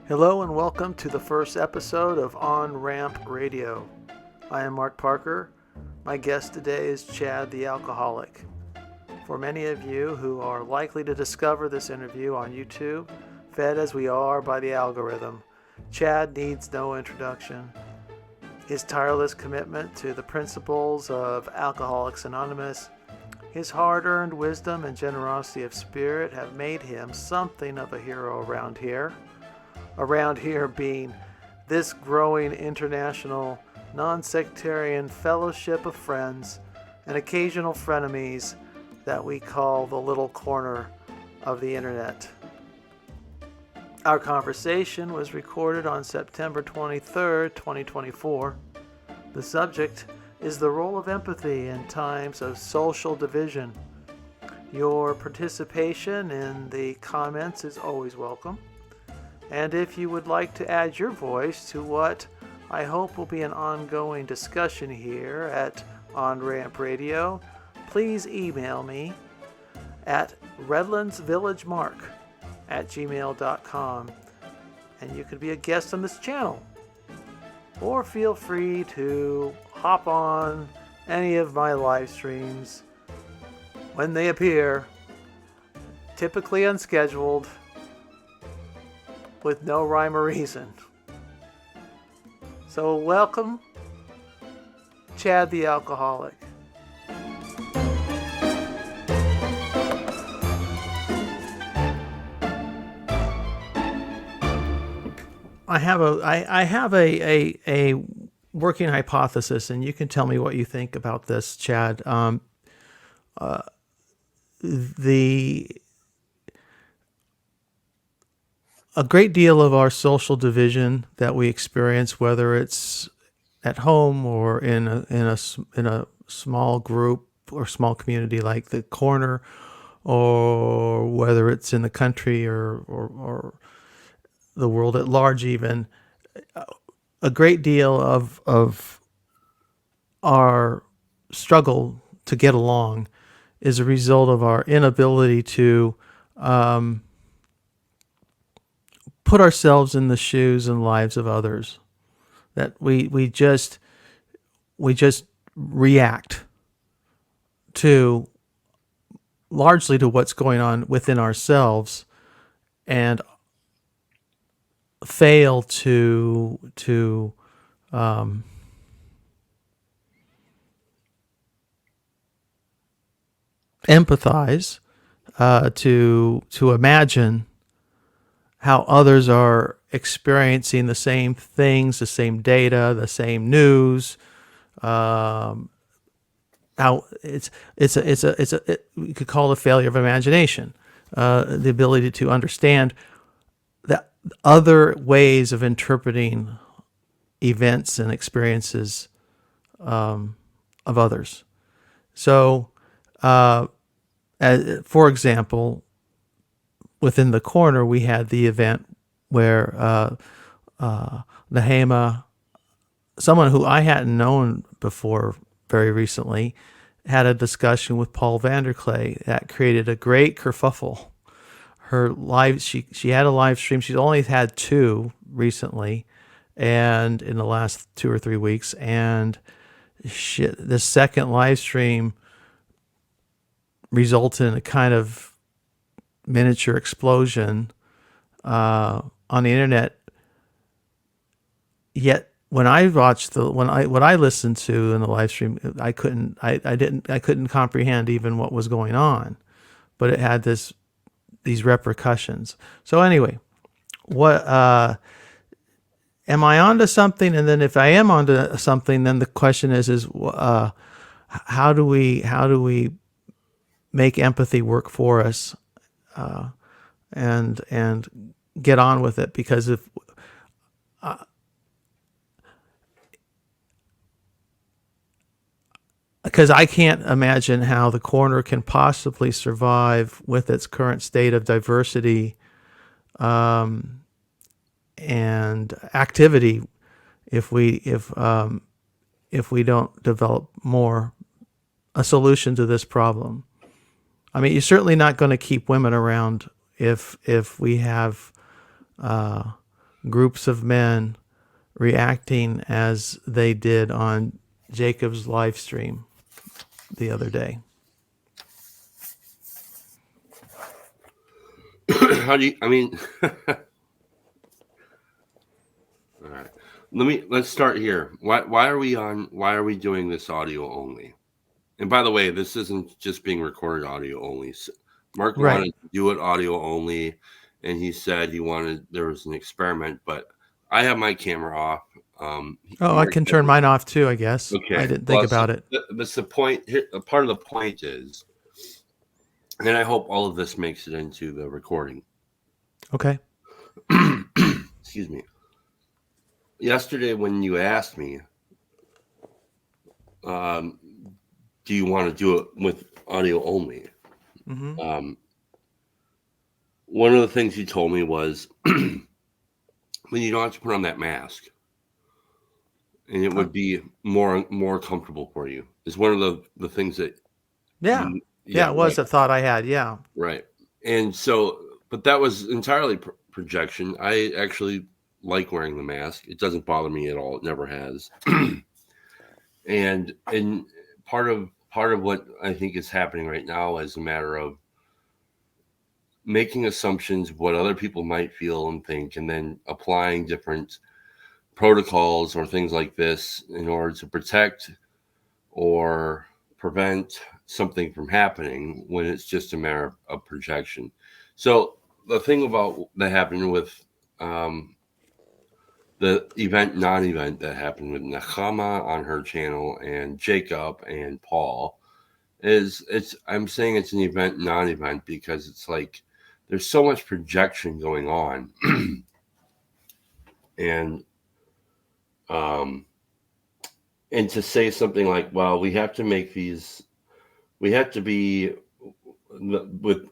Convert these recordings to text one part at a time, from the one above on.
Hello and welcome to the first episode of On Ramp Radio. I am Mark Parker. My guest today is Chad the Alcoholic. For many of you who are likely to discover this interview on YouTube, fed as we are by the algorithm, Chad needs no introduction. His tireless commitment to the principles of Alcoholics Anonymous, his hard-earned wisdom and generosity of spirit have made him something of a hero around here. Around here being this growing international nonsectarian fellowship of friends and occasional frenemies that we call the little corner of the internet. Our conversation was recorded on September 23rd, 2024. The subject is the role of empathy in times of social division. Your participation in the comments is always welcome. And if you would like to add your voice to what I hope will be an ongoing discussion here at On Ramp Radio, please email me at redlandsvillagemark@gmail.com, and you could be a guest on this channel. Or feel free to hop on any of my live streams when they appear, typically unscheduled, with no rhyme or reason. So welcome, Chad the Alcoholic. I have a working hypothesis, and you can tell me what you think about this, Chad. A great deal of our social division that we experience, whether it's at home or in a small group or small community like the corner, or whether it's in the country or the world at large, even a great deal of our struggle to get along is a result of our inability to put ourselves in the shoes and lives of others. That we just react to largely to what's going on within ourselves and fail to empathize, to imagine how others are experiencing the same things, the same data, the same news. How we could call it a failure of imagination, the ability to understand that other ways of interpreting events and experiences of others. So, for example, within the corner, we had the event where Nechama, someone who I hadn't known before very recently, had a discussion with Paul Vanderklay that created a great kerfuffle. She had a live stream. She's only had two recently, and in the last 2 or 3 weeks. And the second live stream resulted in a kind of miniature explosion on the internet. Yet when I watched what I listened to in the live stream, I couldn't comprehend even what was going on, but it had these repercussions. So anyway, what am I onto something? And then if I am onto something, then the question is how do we make empathy work for us? And get on with it, because I can't imagine how the corner can possibly survive with its current state of diversity and activity if we don't develop a solution to this problem. I mean, you're certainly not going to keep women around if we have groups of men reacting as they did on Jacob's live stream the other day. How do you, I mean, all right. Let's start here. Why are we doing this audio only? And by the way, this isn't just being recorded audio only. Mark Right. wanted to do it audio only, and he said there was an experiment, but I have my camera off. Oh, I Mark can has turn it. mine off too, I guess. I Okay. didn't think Well, about it. that's the point. Part of the point is, and I hope all of this makes it into the recording. Okay. Excuse me. Yesterday, when you asked me, um, do you want to do it with audio only? Mm-hmm. One of the things you told me was when you don't have to put on that mask, and it would be more comfortable for you. Is one of the things that Yeah. Yeah, it was right, a thought I had. Yeah. right. And so, but that was entirely projection. I actually like wearing the mask. It doesn't bother me at all. It never has. and part of what I think is happening right now is a matter of making assumptions of what other people might feel and think, and then applying different protocols or things like this in order to protect or prevent something from happening when it's just a matter of projection. So the thing about that happened with the non-event that happened with Nechama on her channel and Jacob and Paul is I'm saying it's an event non-event because it's like there's so much projection going on. and um and to say something like, well, we have to make these, we have to be with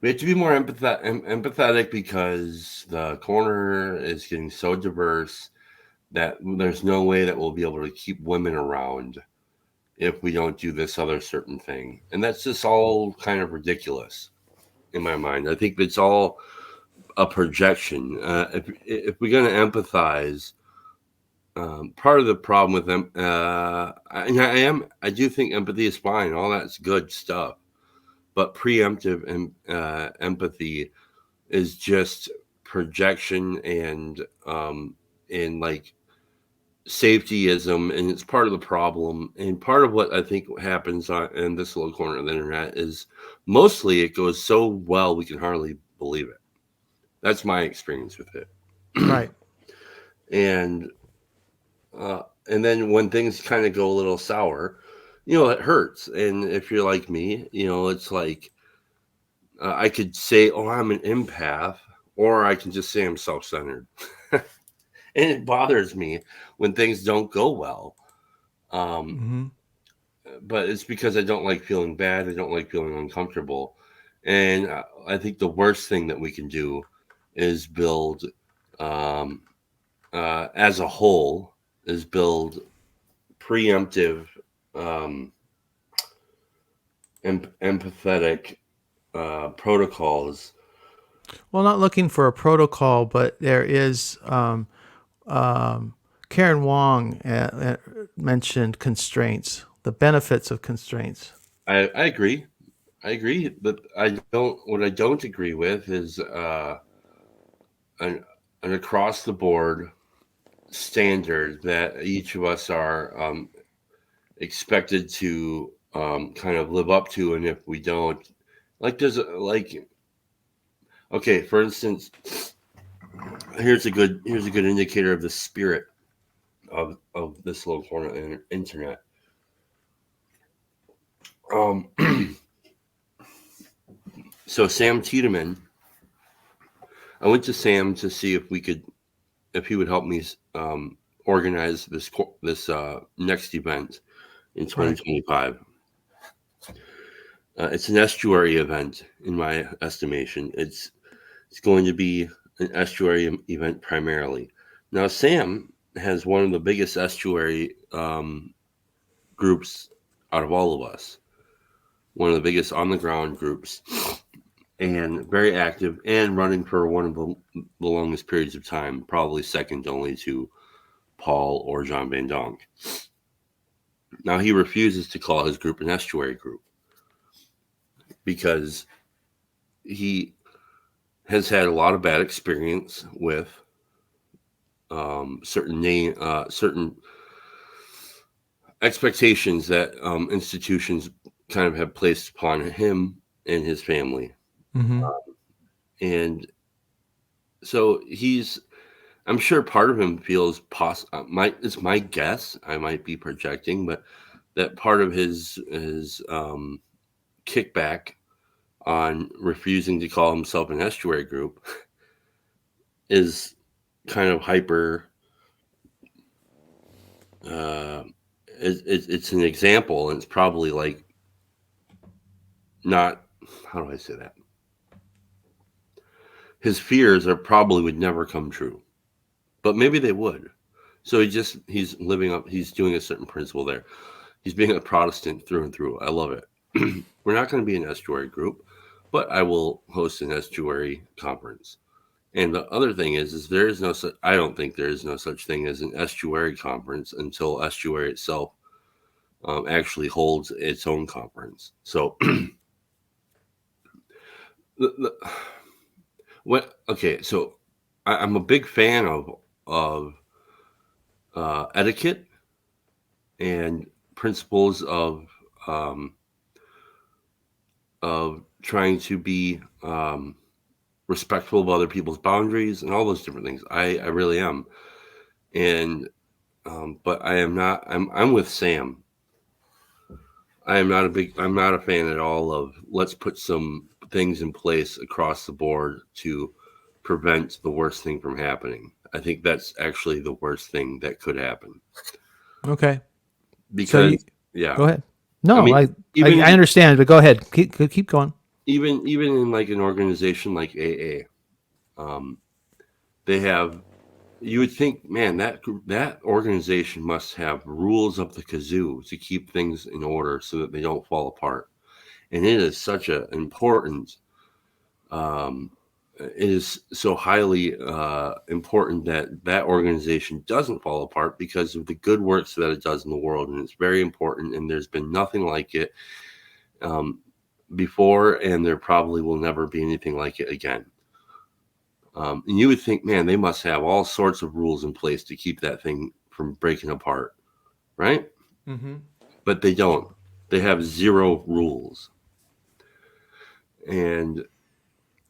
we have to be more empathetic because the corner is getting so diverse that there's no way that we'll be able to keep women around if we don't do this other certain thing. And that's just all kind of ridiculous in my mind. I think it's all a projection. If we're going to empathize, part of the problem with them, I do think empathy is fine. All that's good stuff. But preemptive empathy is just projection and like safetyism, and it's part of the problem. And part of what I think happens in this little corner of the internet is mostly it goes so well we can hardly believe it. That's my experience with it. Right. and and then when things kind of go a little sour, it hurts. And if you're like me, it's like I could say, oh, I'm an empath, or I can just say I'm self-centered. And it bothers me when things don't go well. Um, Mm-hmm. but it's because I don't like feeling bad. I don't like feeling uncomfortable. And I think the worst thing that we can do is build, um, as a whole, is build preemptive, um, empathetic protocols. Well, not looking for a protocol, but there is Karen Wong mentioned constraints, the benefits of constraints. I agree. I agree, but what I don't agree with is an, an across the board standard that each of us are expected to kind of live up to. And if we don't, like, okay, for instance, here's a good indicator of the spirit of this little corner of the internet. Um, so Sam Tiedemann, I went to Sam to see if he would help me organize this next event in 2025. Right. It's an estuary event, in my estimation. It's going to be an estuary event primarily. Now, Sam has one of the biggest estuary groups out of all of us. One of the biggest on the ground groups. and very active and running for one of the longest periods of time, probably second only to Paul or John Van Donk. Now, he refuses to call his group an estuary group because he has had a lot of bad experience with certain expectations that institutions kind of have placed upon him and his family. Mm-hmm. And so I'm sure part of him feels it's my guess, I might be projecting, but that part of his kickback on refusing to call himself an estuary group is kind of hyper. It's an example, and it's probably like not. How do I say that? His fears are probably would never come true, but maybe they would. So he's living up. He's doing a certain principle there. He's being a Protestant through and through. I love it. We're not going to be an estuary group, but I will host an estuary conference. And the other thing is there is no such. I don't think there is no such thing as an estuary conference until estuary itself actually holds its own conference. So, what? Okay, so I'm a big fan of etiquette and principles of trying to be respectful of other people's boundaries and all those different things. I really am, and but I am not. I'm with Sam. I'm not a fan at all of let's put some things in place across the board to prevent the worst thing from happening. I think that's actually the worst thing that could happen. Okay. Because go ahead. No, I mean, I understand, but go ahead. Keep going. Even in like an organization like AA, they have. You would think, man, that organization must have rules up the kazoo to keep things in order so that they don't fall apart. And it is such an important. It is so highly important that organization doesn't fall apart because of the good works that it does in the world, and it's very important. And there's been nothing like it before, and there probably will never be anything like it again. And you would think, man, they must have all sorts of rules in place to keep that thing from breaking apart, right? Mm-hmm. But they don't. They have zero rules. And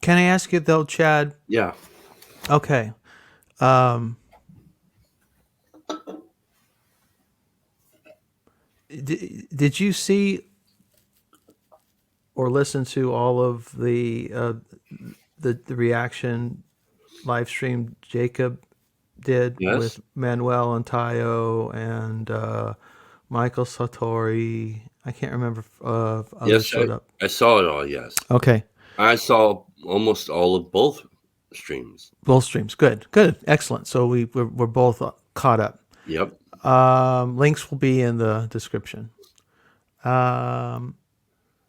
can I ask you though, Chad? Yeah. Okay. Did you see or listen to all of the reaction live stream Jacob did with Manuel and Tayo and Michael Sartori? I can't remember if others showed up. I saw it all, yes. Okay. I saw almost all of both streams. Both streams. Good. Excellent. So we're both caught up. Yep. Links will be in the description. How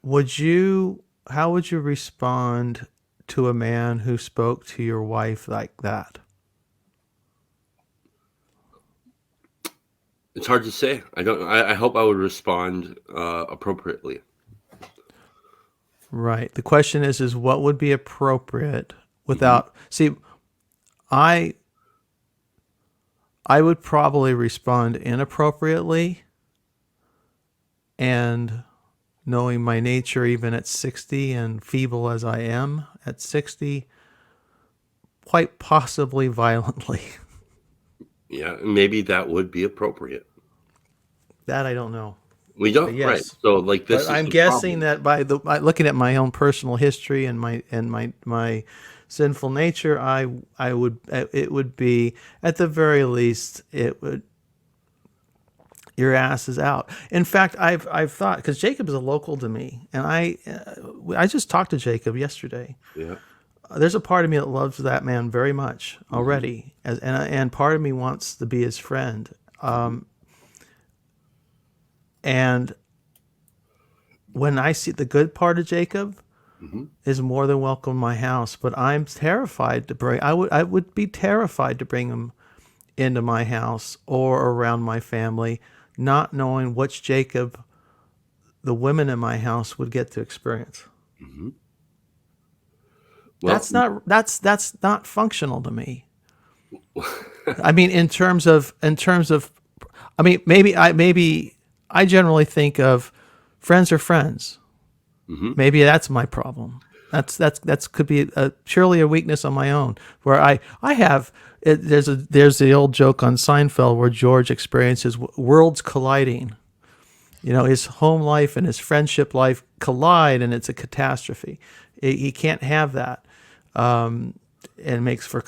would you respond to a man who spoke to your wife like that? It's hard to say. I hope I would respond appropriately. Right. The question is what would be appropriate without see I would probably respond inappropriately, and knowing my nature even at 60 and feeble as I am at 60, quite possibly violently. Yeah, maybe that would be appropriate. That I don't know. We don't, yes. Right? So like this. But I'm guessing that by looking at my own personal history and my sinful nature, it would be at the very least your ass is out. In fact, I've thought, because Jacob is a local to me, and I just talked to Jacob yesterday. Yeah. There's a part of me that loves that man very much already, and part of me wants to be his friend. And when I see the good part of Jacob, Hmm. is more than welcome in my house, but I'm terrified to bring. I would be terrified to bring him into my house or around my family, not knowing which Jacob the women in my house would get to experience. Hmm. Well, That's not functional to me. I mean, in terms of, I mean, maybe I generally think of friends are friends. hmm. Maybe that's my problem. That's could be surely a weakness on my own. Where I have there's the old joke on Seinfeld where George experiences worlds colliding. You know, his home life and his friendship life collide, and it's a catastrophe. He can't have that, and it makes for a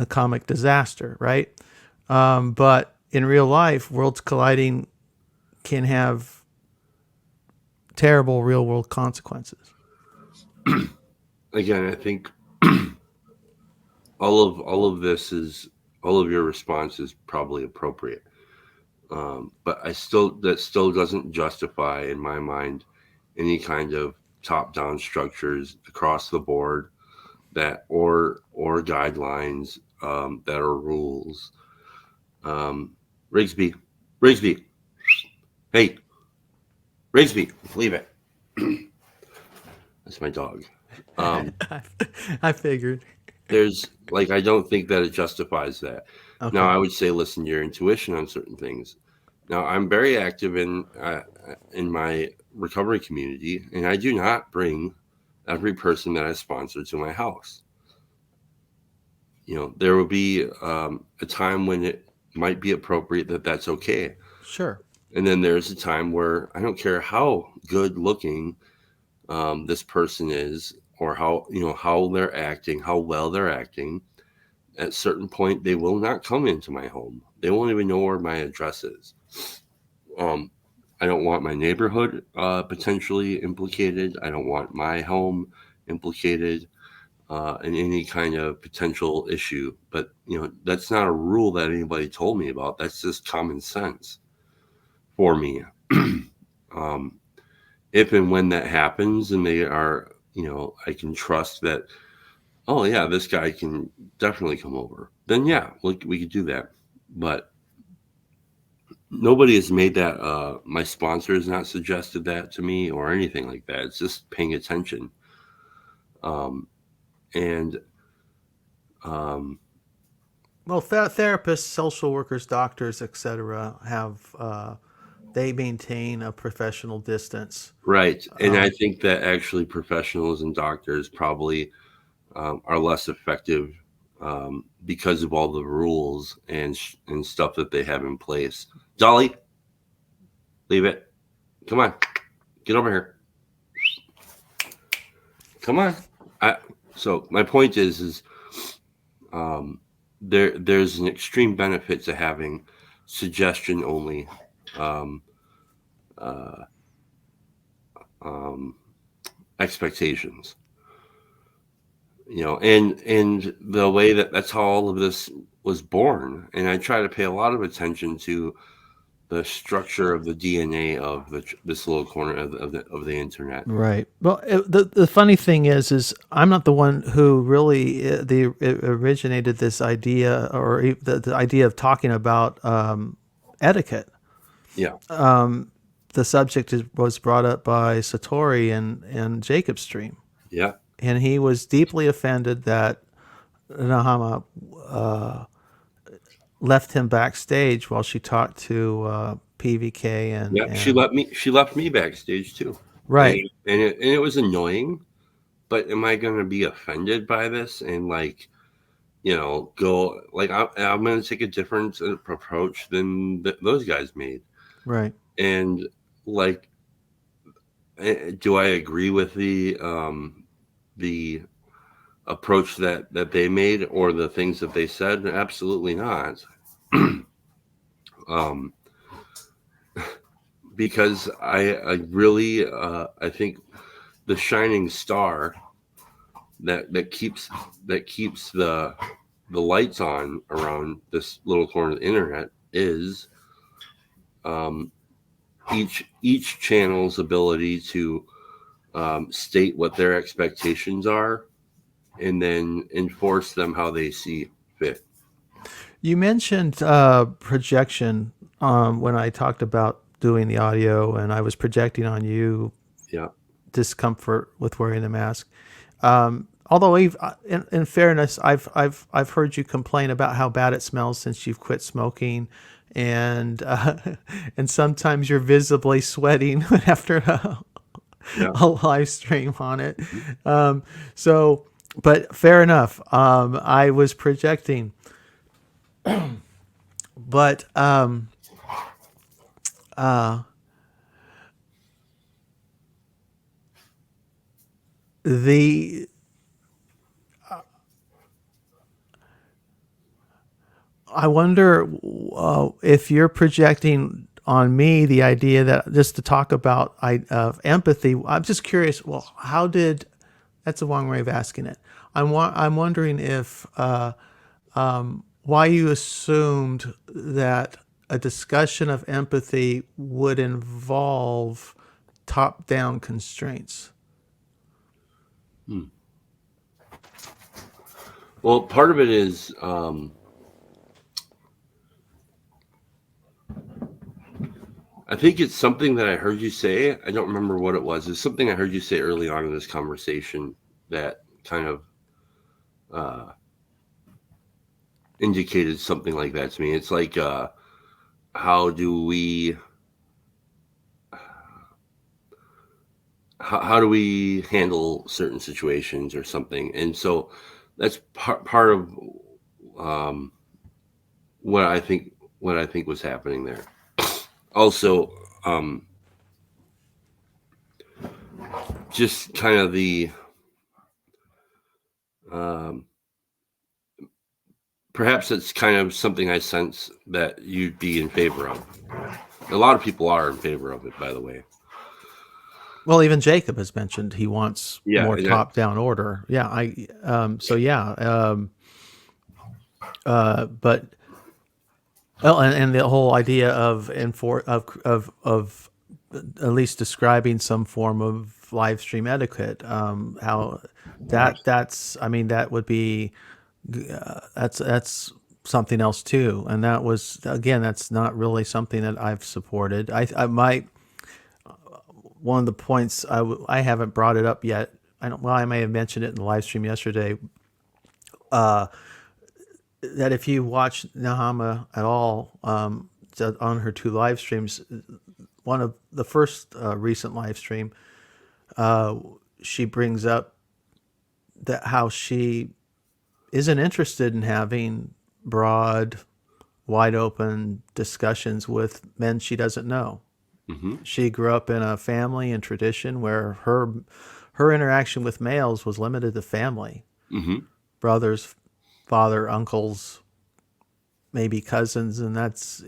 comic disaster, right? But in real life, worlds colliding can have terrible real world consequences. Again, I think all of this is all of your response is probably appropriate. But that still doesn't justify, in my mind, any kind of top-down structures across the board that or guidelines that are rules. Um, Rigsby, Rigsby, hey, Rigsby, leave it. That's my dog. Um, I figured. there's like I don't think that it justifies that. Now Okay. I would say listen to your intuition on certain things. Now I'm very active in my recovery community, and I do not bring every person that I sponsor to my house. There will be a time when it might be appropriate that that's okay, Sure. and then there's a time where I don't care how good looking this person is or how they're acting, how well they're acting. At a certain point, they will not come into my home. They won't even know where my address is. Um, I don't want my neighborhood potentially implicated. I don't want my home implicated in any kind of potential issue. But that's not a rule that anybody told me about. That's just common sense for me. um, if and when that happens, and they are, I can trust that. Oh yeah, this guy can definitely come over. Then yeah, we could do that. But nobody has made that. My sponsor has not suggested that to me or anything like that. It's just paying attention. Um, and um, Well, therapists, social workers, doctors, etc., have they maintain a professional distance. right, and I Um, think that actually professionals and doctors probably are less effective because of all the rules and stuff that they have in place. Dolly, leave it. Come on, get over here. Come on. I, so my point is um, there's an extreme benefit to having suggestion only um, uh, um, expectations. And the way that's how all of this was born. And I try to pay a lot of attention to the structure of the DNA of this little corner of the internet. right. Well, the funny thing is I'm not the one who really originated this idea or the idea of talking about etiquette. Yeah, The subject was brought up by Satori and Jacob's stream, yeah, and he was deeply offended that Nahama left him backstage while she talked to PVK yeah. She and let me. She left me backstage too, and right, it was annoying. But am I going to be offended by this and go like I'm going to take a different approach than those guys made? right. And like, do I agree with the approach that they made or the things that they said? Absolutely not. um, because I really I think the shining star that keeps the lights on around this little corner of the internet is um, each channel's ability to state what their expectations are, and then enforce them how they see fit. You mentioned projection when I talked about doing the audio, and I was projecting on you Yeah. discomfort with wearing the mask. Although, in fairness, I've heard you complain about how bad it smells since you've quit smoking, and and sometimes you're visibly sweating after Yeah. a live stream on it. Mhm. So, but fair enough. I was projecting, but the I wonder if you're projecting on me the idea that just to talk about empathy. I'm just curious. Well, how did? That's the wrong way of asking it. I'm wondering if why you assumed that a discussion of empathy would involve top-down constraints. Hmm. Well, part of it is I think it's something that I heard you say. I don't remember what it was. It's something I heard you say early on in this conversation that kind of uh, indicated something like that to me. It's like, how do we how do we handle certain situations or something? And so that's part of um, what I think was happening there. Also, um, just kind of the um, perhaps it's kind of something I sense that you'd be in favor of. A lot of people are in favor of it, by the way. Well, even Jacob has mentioned he wants Yeah, more and that, top-down order. Yeah, so yeah, but well, and the whole idea of of at least describing some form of live stream etiquette. How that's I mean that would be that's something else too, and that was again that's not really something that I've supported. I might one of the points I haven't brought it up yet. I don't. Well, I may have mentioned it in the live stream yesterday. That if you watch Nechama at all on her two live streams, one of the first recent live stream, she brings up that how she isn't interested in having broad, wide open discussions with men she doesn't know. mm-hmm, She grew up in a family and tradition where her interaction with males was limited to family, mm-hmm, brothers, father, uncles, maybe cousins, and that's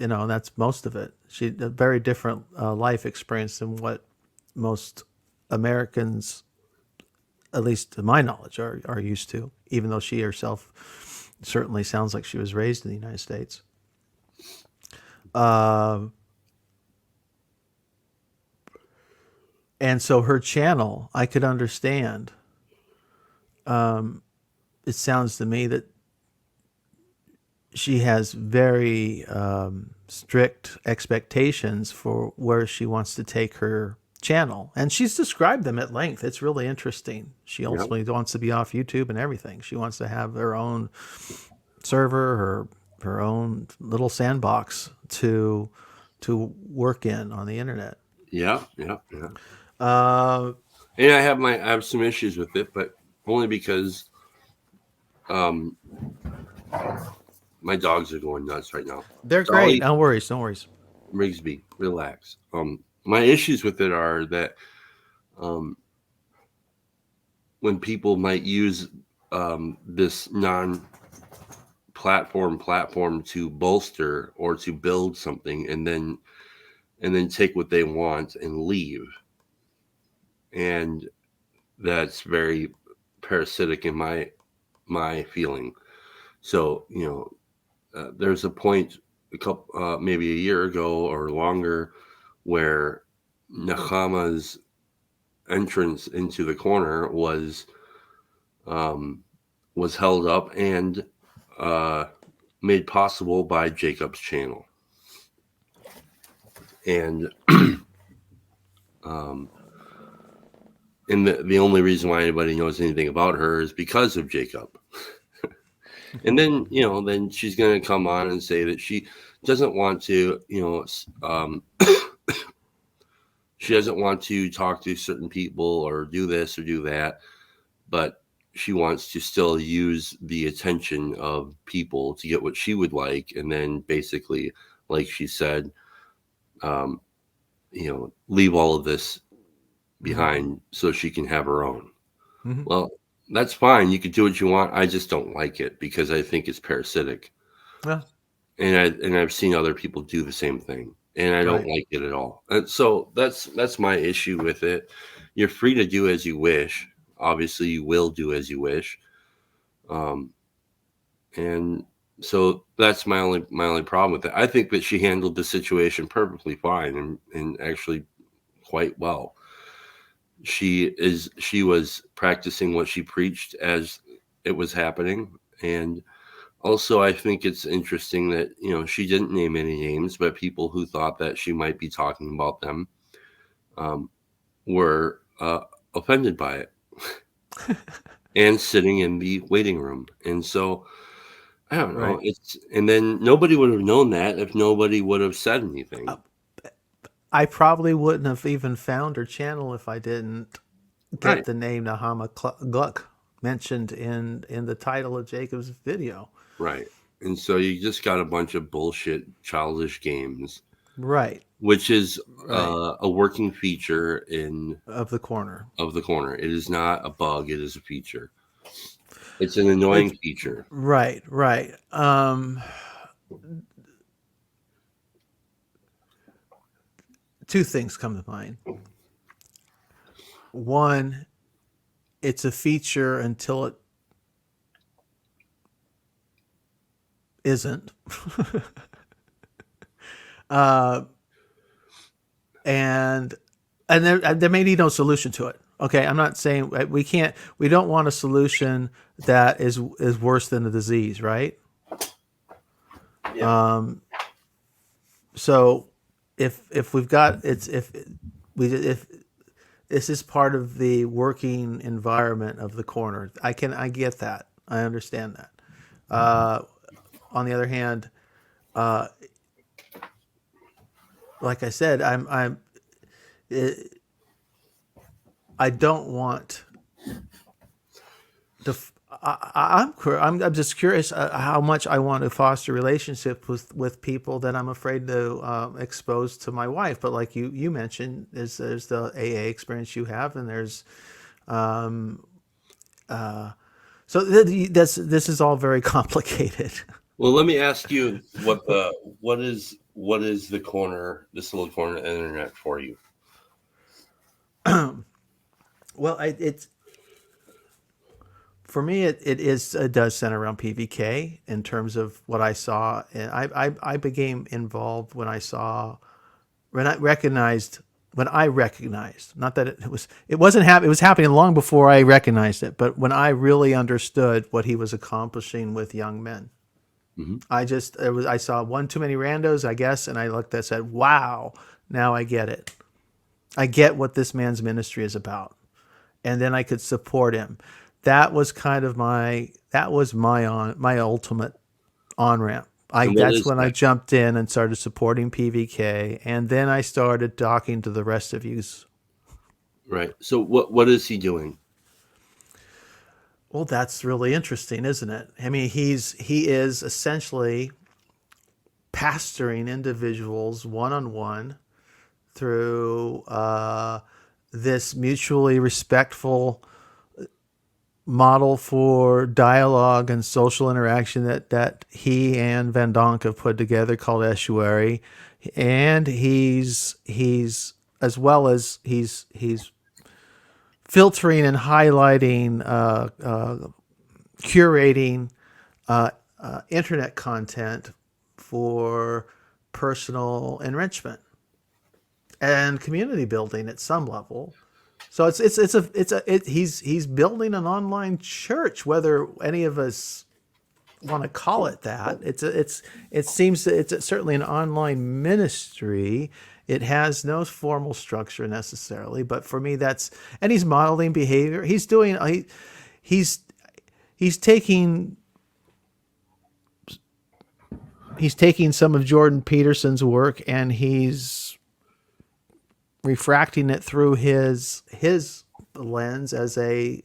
most of it. She had a very different life experience than what most Americans, at least to my knowledge, are used to. Even though she herself certainly sounds like she was raised in the United States. Uh, and so her channel, I could understand. It sounds to me that she has very strict expectations for where she wants to take her channel. And she's described them at length. It's really interesting. She yeah, ultimately wants to be off YouTube and everything. She wants to have her own server, her own little sandbox to work in on the internet. yeah, yeah, yeah. Uh, And I have some issues with it, but only because um, my dogs are going nuts right now. they're great. Dolly, No worries. No worries. Rigsby, relax. My issues with it are that um, when people might use this platform to bolster or to build something, and then take what they want and leave, and that's very parasitic in my feeling. So there's a point a couple maybe a year ago or longer where Nechama's entrance into the corner um, was held up and uh, made possible by Jacob's channel. And um, and the only reason why anybody knows anything about her is because of Jacob. And then, then she's going to come on and say that she doesn't want to, she doesn't want to talk to certain people or do this or do that, but she wants to still use the attention of people to get what she would like. And then basically, like she said, um, leave all of this behind so she can have her own. Mm-hmm. Well, that's fine. You can do what you want. I just don't like it because I think it's parasitic. Yeah. And I've seen other people do the same thing, and I don't Right. like it at all. And so that's my issue with it. You're free to do as you wish. Obviously, you will do as you wish. Um, and so that's my only problem with it. I think that she handled the situation perfectly fine and actually quite well. She was practicing what she preached as it was happening. And also, I think it's interesting that, she didn't name any names, but people who thought that she might be talking about them um, were offended by it and sitting in the waiting room. And so, I don't know. Right. And then nobody would have known that if nobody would have said anything. I probably wouldn't have even found her channel if I didn't get Right. the name Nechama Gluck mentioned in the title of Jacob's video. Right. And so you just got a bunch of bullshit, childish games, Right. which is Right. a working feature Of the corner. of the corner. It is not a bug. It is a feature. It's an annoying feature. Right. Right. Two things come to mind. One, it's a feature until it isn't. And there may be no solution to it. Okay, I'm not saying we don't want a solution that is worse than the disease, right? Yeah. So if we've got if this is part of the working environment of the corner, I get that. I understand that. On the other hand, like I said, I don't want to. I'm just curious how much I want to foster relationships with people that I'm afraid to expose to my wife. But like you mentioned, there's the AA experience you have, and there's so this is all very complicated. Well, let me ask you what is the corner, this little corner of the internet for you? Well, it's for me. It does center around PVK in terms of what I saw, and I became involved when I recognized not that it wasn't happening. It was happening long before I recognized it, but when I really understood what he was accomplishing with young men. Mm-hmm. I saw one too many randos, I guess, and I looked and said, wow, now I get it. I get what this man's ministry is about. And then I could support him. That was kind of my ultimate on ramp. That's when I jumped in and started supporting PVK, and then I started talking to the rest of you. Right. So what is he doing? Well, that's really interesting, isn't it? I mean, he is essentially pastoring individuals one-on-one through this mutually respectful model for dialogue and social interaction that he and Van Donk have put together called Estuary. And he's as well as he's filtering and highlighting, curating internet content for personal enrichment and community building at some level. So he's building an online church. Whether any of us want to call it that, it seems that it's certainly an online ministry. It has no formal structure necessarily, but for me, and he's modeling behavior. He's he's taking he's taking some of Jordan Peterson's work and he's refracting it through his lens as a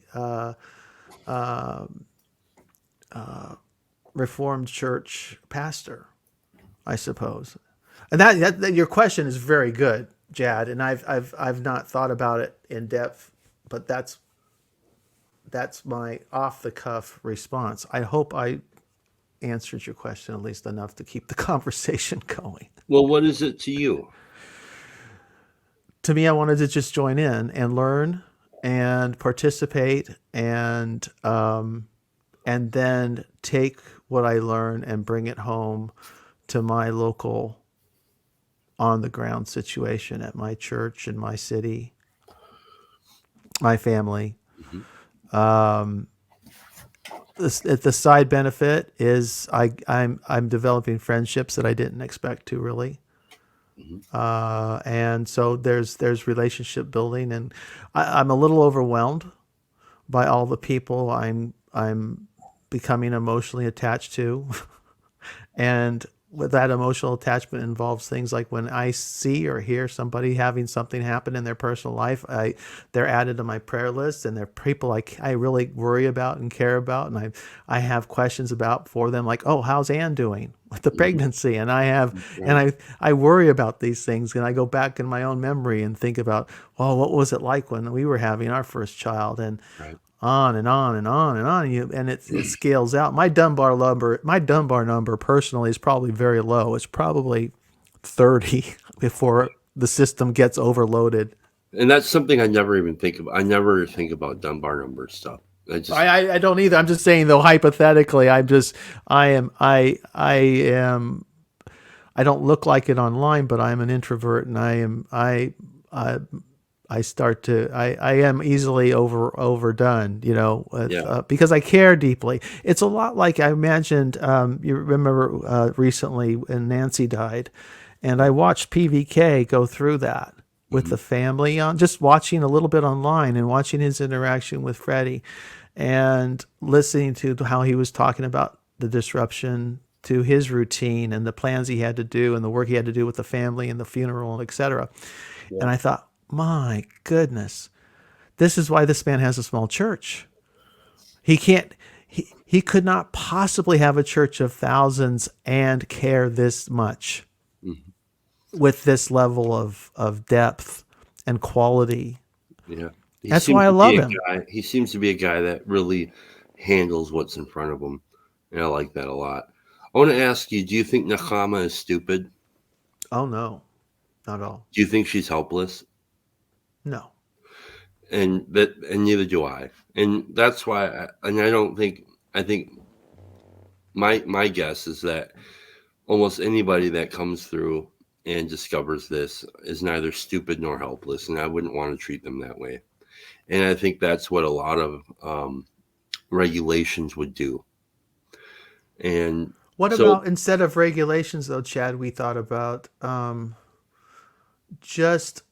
Reformed church pastor, I suppose. And that your question is very good, Jad, and I've not thought about it in depth, but that's my off the cuff response. I hope I answered your question at least enough to keep the conversation going. Well, what is it to you? To me, I wanted to just join in and learn and participate and then take what I learn and bring it home to my local on the ground situation at my church in my city, my family. Mm-hmm. The side benefit is I'm developing friendships that I didn't expect to really. Mm-hmm. And so there's relationship building, and I'm a little overwhelmed by all the people I'm becoming emotionally attached to, and with that emotional attachment involves things like when I see or hear somebody having something happen in their personal life, they're added to my prayer list, and they're people I really worry about and care about, and I have questions about for them, like, oh, how's Ann doing with the pregnancy? And I worry about these things, and I go back in my own memory and think about, well, what was it like when we were having our first child, and Right. on and on and on and on, and it scales out. My dumbar number personally is probably very low. It's probably 30 before the system gets overloaded. And that's something I never even think about. I never think about Dunbar number stuff. I don't either. I'm just saying though, hypothetically, I don't look like it online, but I'm an introvert, and I am easily overdone, because I care deeply. It's a lot like I imagined. You remember recently when Nancy died, and I watched PVK go through that with the family, on just watching a little bit online and watching his interaction with Freddie, and listening to how he was talking about the disruption to his routine and the plans he had to do and the work he had to do with the family and the funeral, etc. Yeah. And I thought, my goodness, this is why this man has a small church. He could not possibly have a church of thousands and care this much with this level of depth and quality. Yeah. That's why I love him. He seems to be a guy that really handles what's in front of him. And I like that a lot. I want to ask you, do you think Nechama is stupid? Oh, no, not at all. Do you think she's helpless? No. And neither do I. And that's why, I think my guess is that almost anybody that comes through and discovers this is neither stupid nor helpless, and I wouldn't want to treat them that way. And I think that's what a lot of regulations would do. And what about, instead of regulations, though, Chad, we thought about just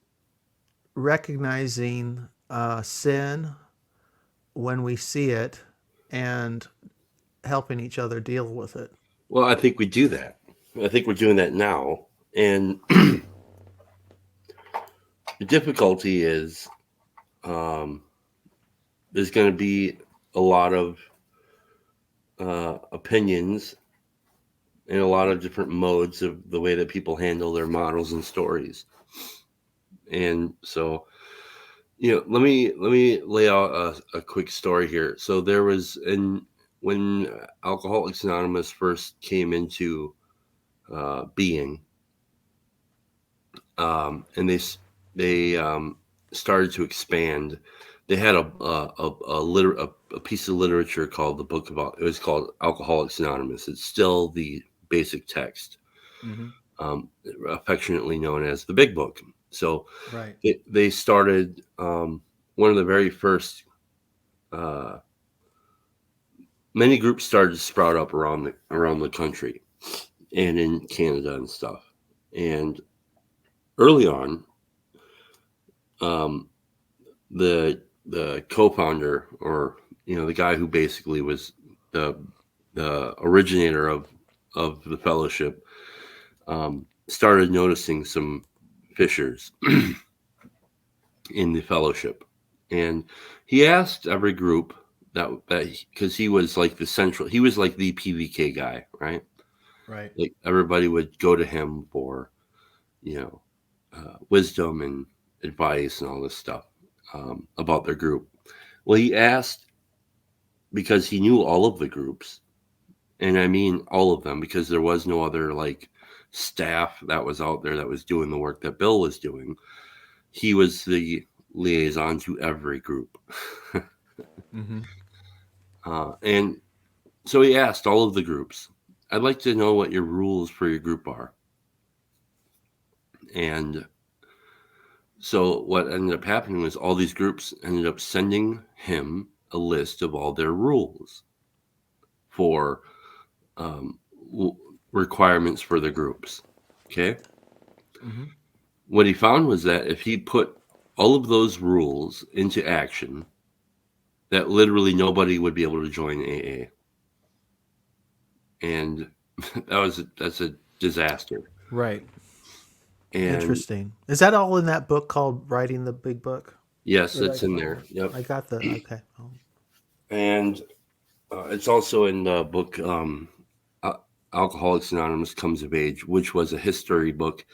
recognizing sin when we see it and helping each other deal with it. Well, I think we do that. I think we're doing that now. And the difficulty is there's going to be a lot of opinions and a lot of different modes of the way that people handle their models and stories. And so, let me lay out a quick story here. So there was, when Alcoholics Anonymous first came into being, and they started to expand. They had a piece of literature called the book about. It was called Alcoholics Anonymous. It's still the basic text, affectionately known as the Big Book. So right. they started one of the very first, uh, many groups started to sprout up around the country and in Canada and stuff. And early on, um, the co-founder, or the guy who basically was the originator of the fellowship, started noticing some fissures in the fellowship, and he asked every group that because he was like he was like the PVK guy, right? Right. Like everybody would go to him for you know wisdom and advice and all this stuff about their group. Well, he asked because he knew all of the groups, and I mean all of them, because there was no other like staff that was out there that was doing the work that Bill was doing. He was the liaison to every group. Mm-hmm. And so he asked all of the groups, I'd like to know what your rules for your group are. And so what ended up happening was all these groups ended up sending him a list of all their rules for um, requirements for the groups. Okay. Mm-hmm. What he found was that if he put all of those rules into action, that literally nobody would be able to join AA. And that's a disaster. Right. And Interesting. Is that all in that book called Writing the Big Book? yes, Or did I it's in find there. it? Yep. I got the okay. Oh. And it's also in the book Alcoholics Anonymous Comes of Age, which was a history book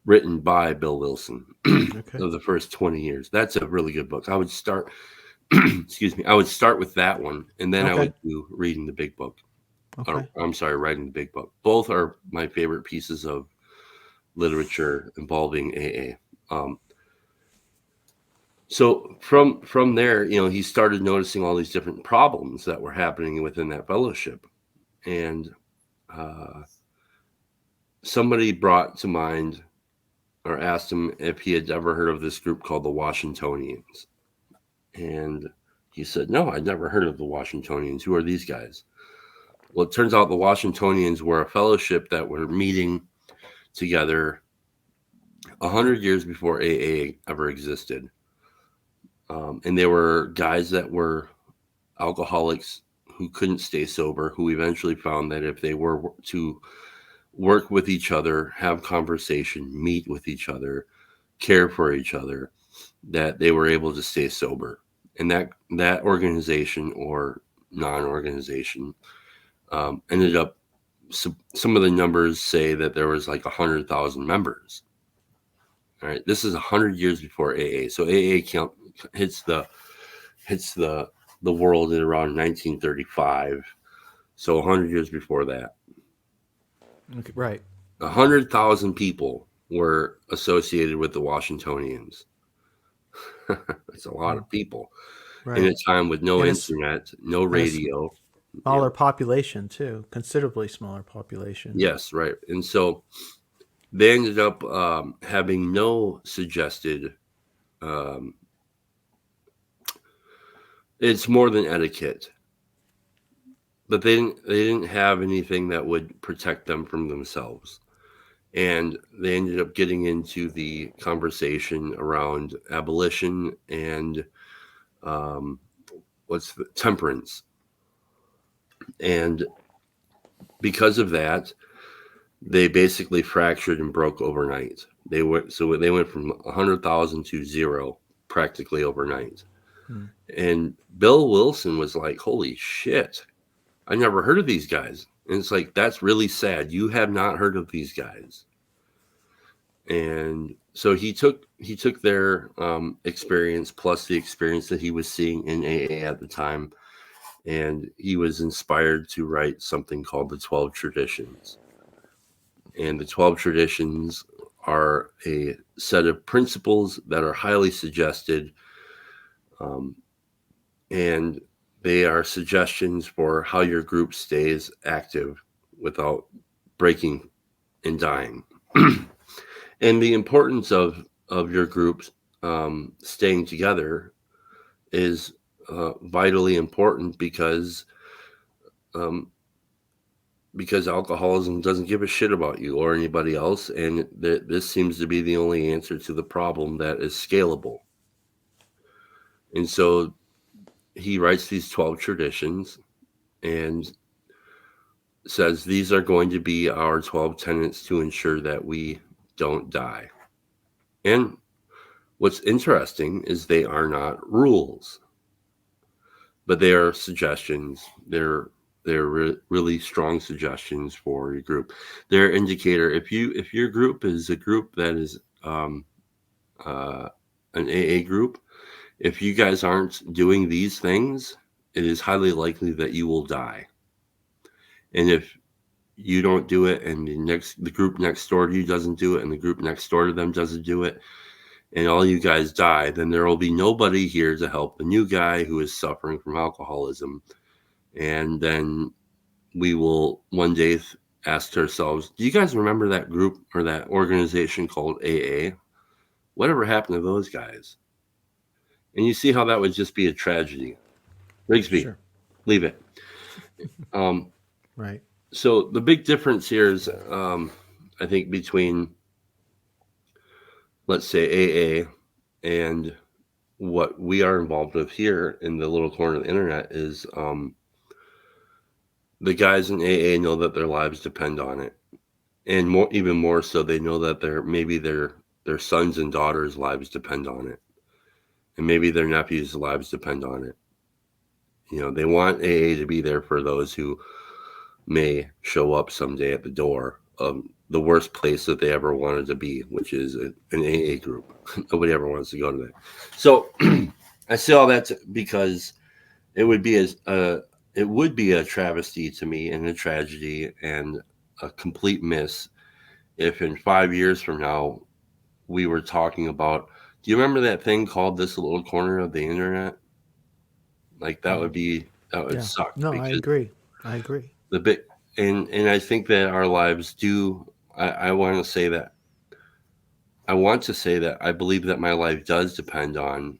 written by Bill Wilson Okay. of the first 20 years. That's a really good book. I would start, excuse me, I would start with that one, and then I Okay. would do Reading the Big Book. Or Okay. I'm sorry, Writing the Big Book. Both are my favorite pieces of literature involving AA. So from there, he started noticing all these different problems that were happening within that fellowship, and uh, somebody brought to mind or asked him if he had ever heard of this group called the Washingtonians, and he said, "No, I'd never heard of the Washingtonians. Who are these guys?" Well, it turns out the Washingtonians were a fellowship that were meeting together 100 years before AA ever existed. And they were guys that were alcoholics who couldn't stay sober, who eventually found that if they were to work with each other, have conversation, meet with each other, care for each other, that they were able to stay sober. And that organization or non-organization ended up, some of the numbers say that there was like 100,000 members. All right, this is 100 years before AA. So AA hits the world in around 1935. So 100 years before that, Okay. Right. 100,000 people were associated with the Washingtonians. That's a lot Hmm. of people in Right. a time with no And internet, no a radio. smaller population too, considerably smaller population. Yes, right. And so they ended up having no suggested. Um, it's more than etiquette, but they didn't have anything that would protect them from themselves. And they ended up getting into the conversation around abolition and um, temperance. And because of that, they basically fractured and broke overnight. They went from 100,000 to zero practically overnight. Hmm. And Bill Wilson was like, "Holy shit, I never heard of these guys." And it's like, that's really sad. You have not heard of these guys. And so he took their experience plus the experience that he was seeing in AA at the time, and he was inspired to write something called the 12 Traditions. And the 12 Traditions are a set of principles that are highly suggested, um, and they are suggestions for how your group stays active without breaking and dying. And the importance of your groups staying together is vitally important um, because alcoholism doesn't give a shit about you or anybody else, and this seems to be the only answer to the problem that is scalable. And so he writes these 12 traditions and says these are going to be our 12 tenets to ensure that we don't die. And what's interesting is they are not rules, but they are suggestions. They're really strong suggestions for your group. They're indicator if your group is a group that is uh, an AA group, if you guys aren't doing these things, it is highly likely that you will die. And if you don't do it, and the group next door to you doesn't do it, and the group next door to them doesn't do it, and all you guys die, then there will be nobody here to help the new guy who is suffering from alcoholism. And then we will one day ask ourselves, do you guys remember that group or that organization called AA? Whatever happened to those guys? And you see how that would just be a tragedy. Rigsby, Sure. leave it. Um, Right. so the big difference here is, I think, between, let's say, AA and what we are involved with here in the little corner of the internet is the guys in AA know that their lives depend on it. And more, even more so, they know that their sons and daughters' lives depend on it. And maybe their nephews' lives depend on it. You know, they want AA to be there for those who may show up someday at the door of the worst place that they ever wanted to be, which is an AA group. Nobody ever wants to go to that. So I say all that because it would be it would be a travesty to me and a tragedy and a complete miss if in 5 years from now we were talking about. Do you remember that thing called this little corner of the internet? Like that would Yeah. suck No, I because agree. I agree. the bit and I think that our lives do. I want to say that I want to say that I believe that my life does depend on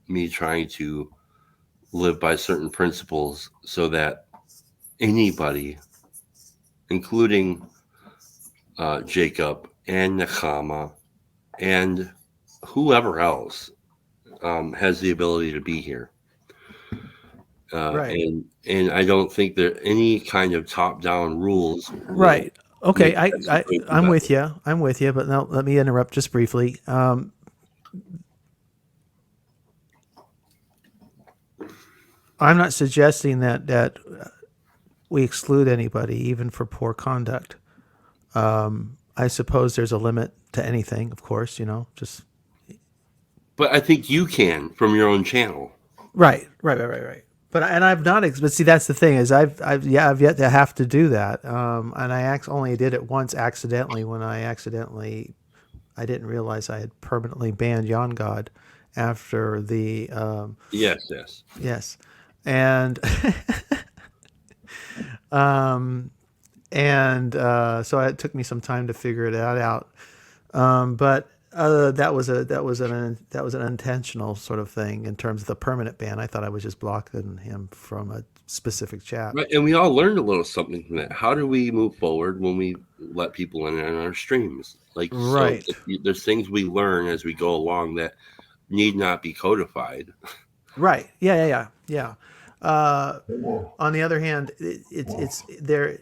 me trying to live by certain principles so that anybody, including Jacob and Nechama and whoever else, has the ability to be here. Right. And I don't think there any kind of top down rules will Right. Okay. make that situation I'm better. with you. I'm with you. But now let me interrupt just briefly. I'm not suggesting that we exclude anybody, even for poor conduct. I suppose there's a limit to anything, of course. Just But I think you can from your own channel. right. But I've not. But see, that's the thing is I've yet to have to do that. And I only did it once accidentally when I didn't realize I had permanently banned Yon God after the Yes, yes. yes, and um, so it took me some time to figure that out. But that was an intentional sort of thing in terms of the permanent ban. I thought I was just blocking him from a specific chat. Right, and we all learned a little something from that. How do we move forward when we let people in on our streams? Like, so Right. there's things we learn as we go along that need not be codified. Right. Yeah. On the other hand, it's there.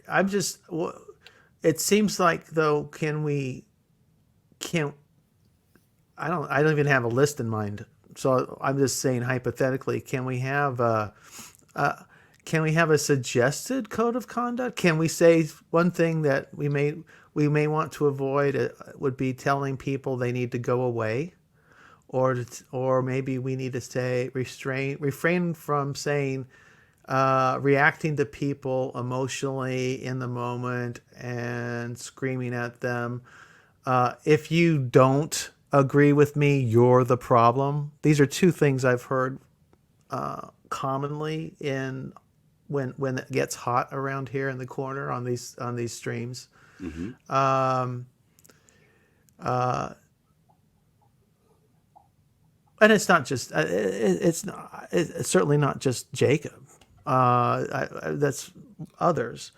It seems like though, can I don't even have a list in mind. So I'm just saying hypothetically, can we have a suggested code of conduct? Can we say one thing that we may want to avoid would be telling people they need to go away, or maybe we need to say refrain from saying reacting to people emotionally in the moment and screaming at them. If you don't agree with me, you're the problem. These are two things I've heard commonly in when it gets hot around here in the corner on these streams. Mm-hmm. Um, uh, And it's not just it's certainly not just Jacob. That's others.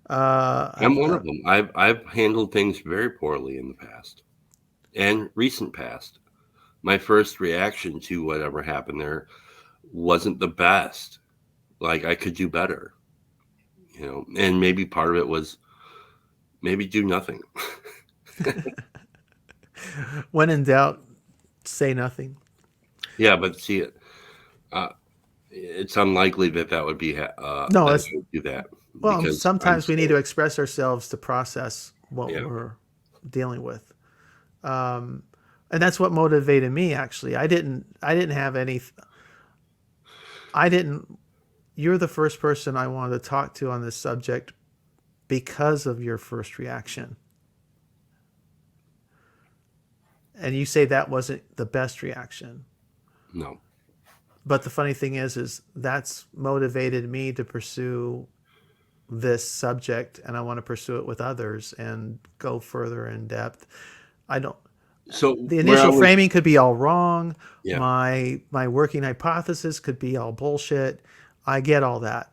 I'm one of them. I've handled things very poorly in the past and recent past. My first reaction to whatever happened there wasn't the best. Like I could do better, and maybe part of it was maybe do nothing. When in doubt, say nothing. Yeah, but see, uh, it's unlikely that would be No, that I it's would do that well. because I'm Sometimes we need so to express ourselves to process what yeah. we're dealing with, and that's what motivated me. Actually, I didn't. I didn't have any. I didn't. You're the first person I wanted to talk to on this subject because of your first reaction. And you say that wasn't the best reaction. No. But the funny thing is that's motivated me to pursue this subject, and I want to pursue it with others and go further in depth. I don't. So The where I initial was, framing could be all wrong. yeah. My working hypothesis could be all bullshit. I get all that.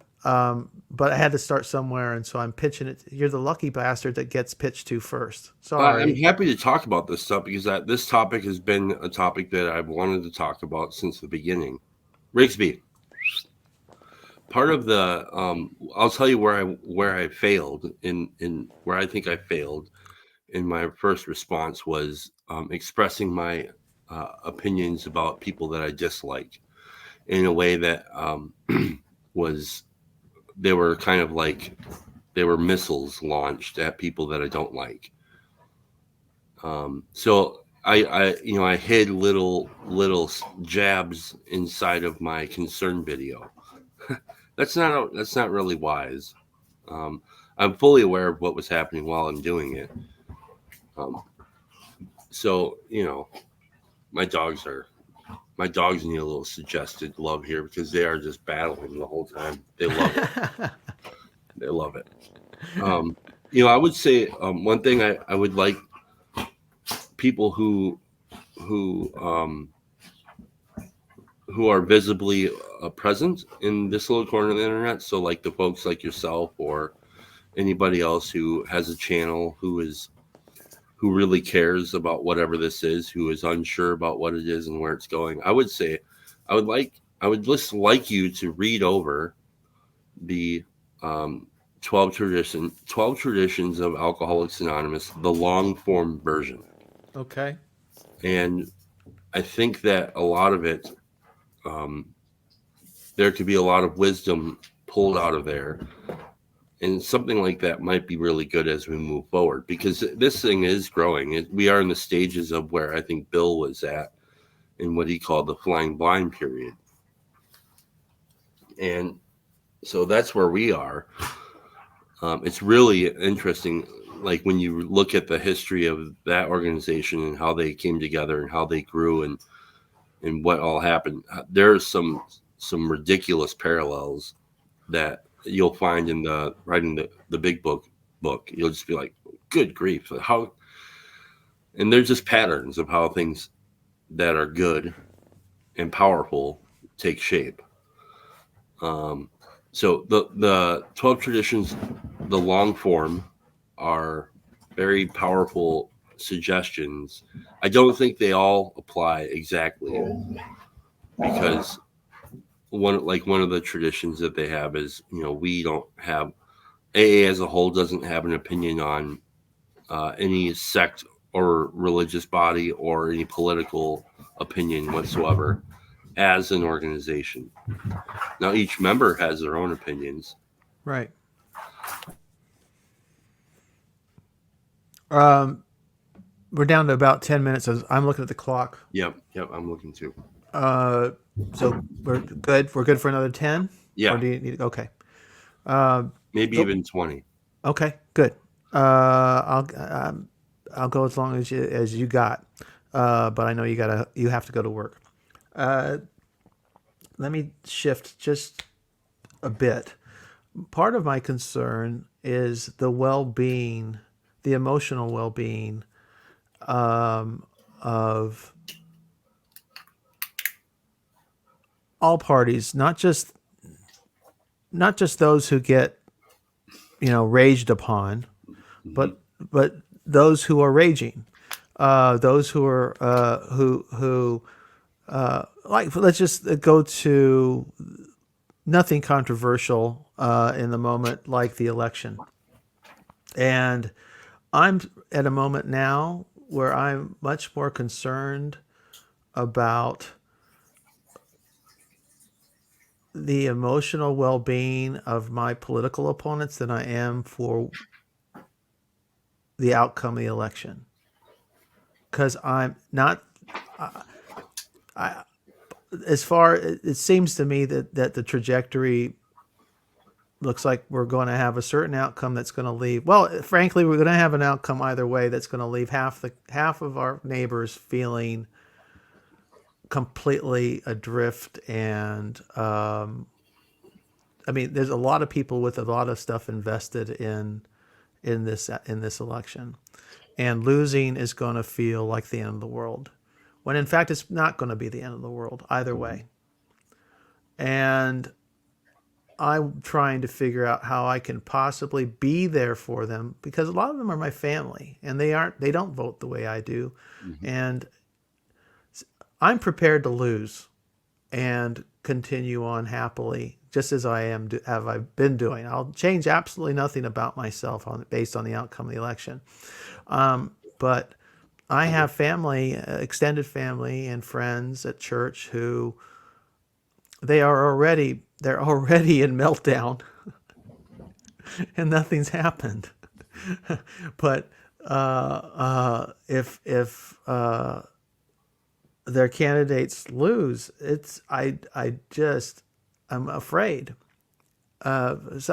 But I had to start somewhere, and so I'm pitching it. You're the lucky bastard that gets pitched to first. I'm Sorry. happy to talk about this stuff because this topic has been a topic that I've wanted to talk about since the beginning. Rigsby, part of the I'll tell you where I failed in where I think I failed in my first response was expressing my opinions about people that I dislike in a way that was they were kind of like they were missiles launched at people that I don't like. So I hid little jabs inside of my concern video. That's not really wise. Um, I'm fully aware of what was happening while I'm doing it. Um, so my dogs are my dogs need a little suggested love here because they are just battling the whole time. They love it. They love it. Um, I would say one thing I would like people who who are visibly present in this little corner of the internet. So like the folks like yourself or anybody else who has a channel who really cares about whatever this is, who is unsure about what it is and where it's going. I would say I would just like you to read over the um, 12 traditions of Alcoholics Anonymous, the long form version. Okay. And I think that a lot of it, um, there could be a lot of wisdom pulled out of there. And something like that might be really good as we move forward because this thing is growing. We are in the stages of where I think Bill was at in what he called the flying blind period. And so that's where we are. It's really interesting, like when you look at the history of that organization and how they came together and how they grew and what all happened. There's some ridiculous parallels that you'll find in the writing the big book. You'll just be like, good grief, how? And there's just patterns of how things that are good and powerful take shape. Um, so the 12 traditions, the long form, are very powerful suggestions. I don't think they all apply exactly because one of the traditions that they have is we don't have AA as a whole doesn't have an opinion on any sect or religious body or any political opinion whatsoever as an organization. Now, each member has their own opinions. Right. Um, we're down to about 10 minutes. I'm looking at the clock. Yep, I'm looking too. Uh, so we're good. We're good for another 10? Or Yeah, do you need, okay. Uh, maybe go, even 20. okay, good. I'll go as long as you got. But I know you have to go to work. Uh, let me shift just a bit. Part of my concern is the well-being, the emotional well-being of all parties, not just those who get raged upon, Hmm. but but those who are raging, those who are like, let's just go to nothing controversial in the moment, like the election. And I'm at a moment now where I'm much more concerned about the emotional well-being of my political opponents than I am for the outcome of the election. Because I'm not, I, as far, it seems to me that the trajectory looks like we're going to have a certain outcome that's going to leave. Well, frankly, we're going to have an outcome either way that's going to leave half of our neighbors feeling completely adrift. And I mean, there's a lot of people with a lot of stuff invested in this election, and losing is going to feel like the end of the world, when in fact it's not going to be the end of the world either way. And I'm trying to figure out how I can possibly be there for them, because a lot of them are my family and they don't vote the way I do. Hmm. And I'm prepared to lose and continue on happily, just as I have I been doing. I'll change absolutely nothing about myself based on the outcome of the election. But I have family, extended family, and friends at church who they're already in meltdown, and nothing's happened. But if their candidates lose, I just I'm afraid. And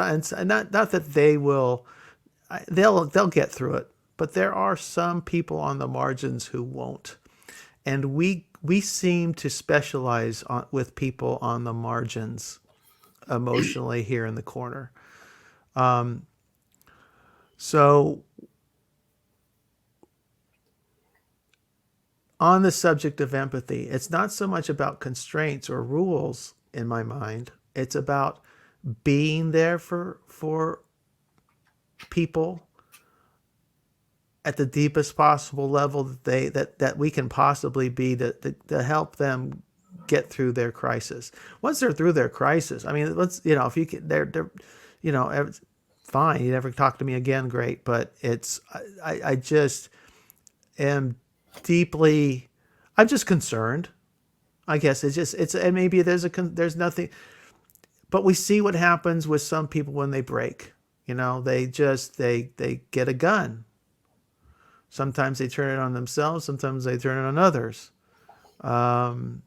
not that they will, they'll get through it, but there are some people on the margins who won't, and we seem to specialize with people on the margins emotionally here in the corner. So on the subject of empathy, it's not so much about constraints or rules in my mind. It's about being there for people at the deepest possible level that we can possibly be, to help them get through their crisis. Once they're through their crisis, I mean, let's if you can, they're you know fine. You never talk to me again, great. But I just am deeply, I'm just concerned. I guess and maybe there's nothing, but we see what happens with some people when they break. They get a gun. Sometimes they turn it on themselves. Sometimes they turn it on others. Um,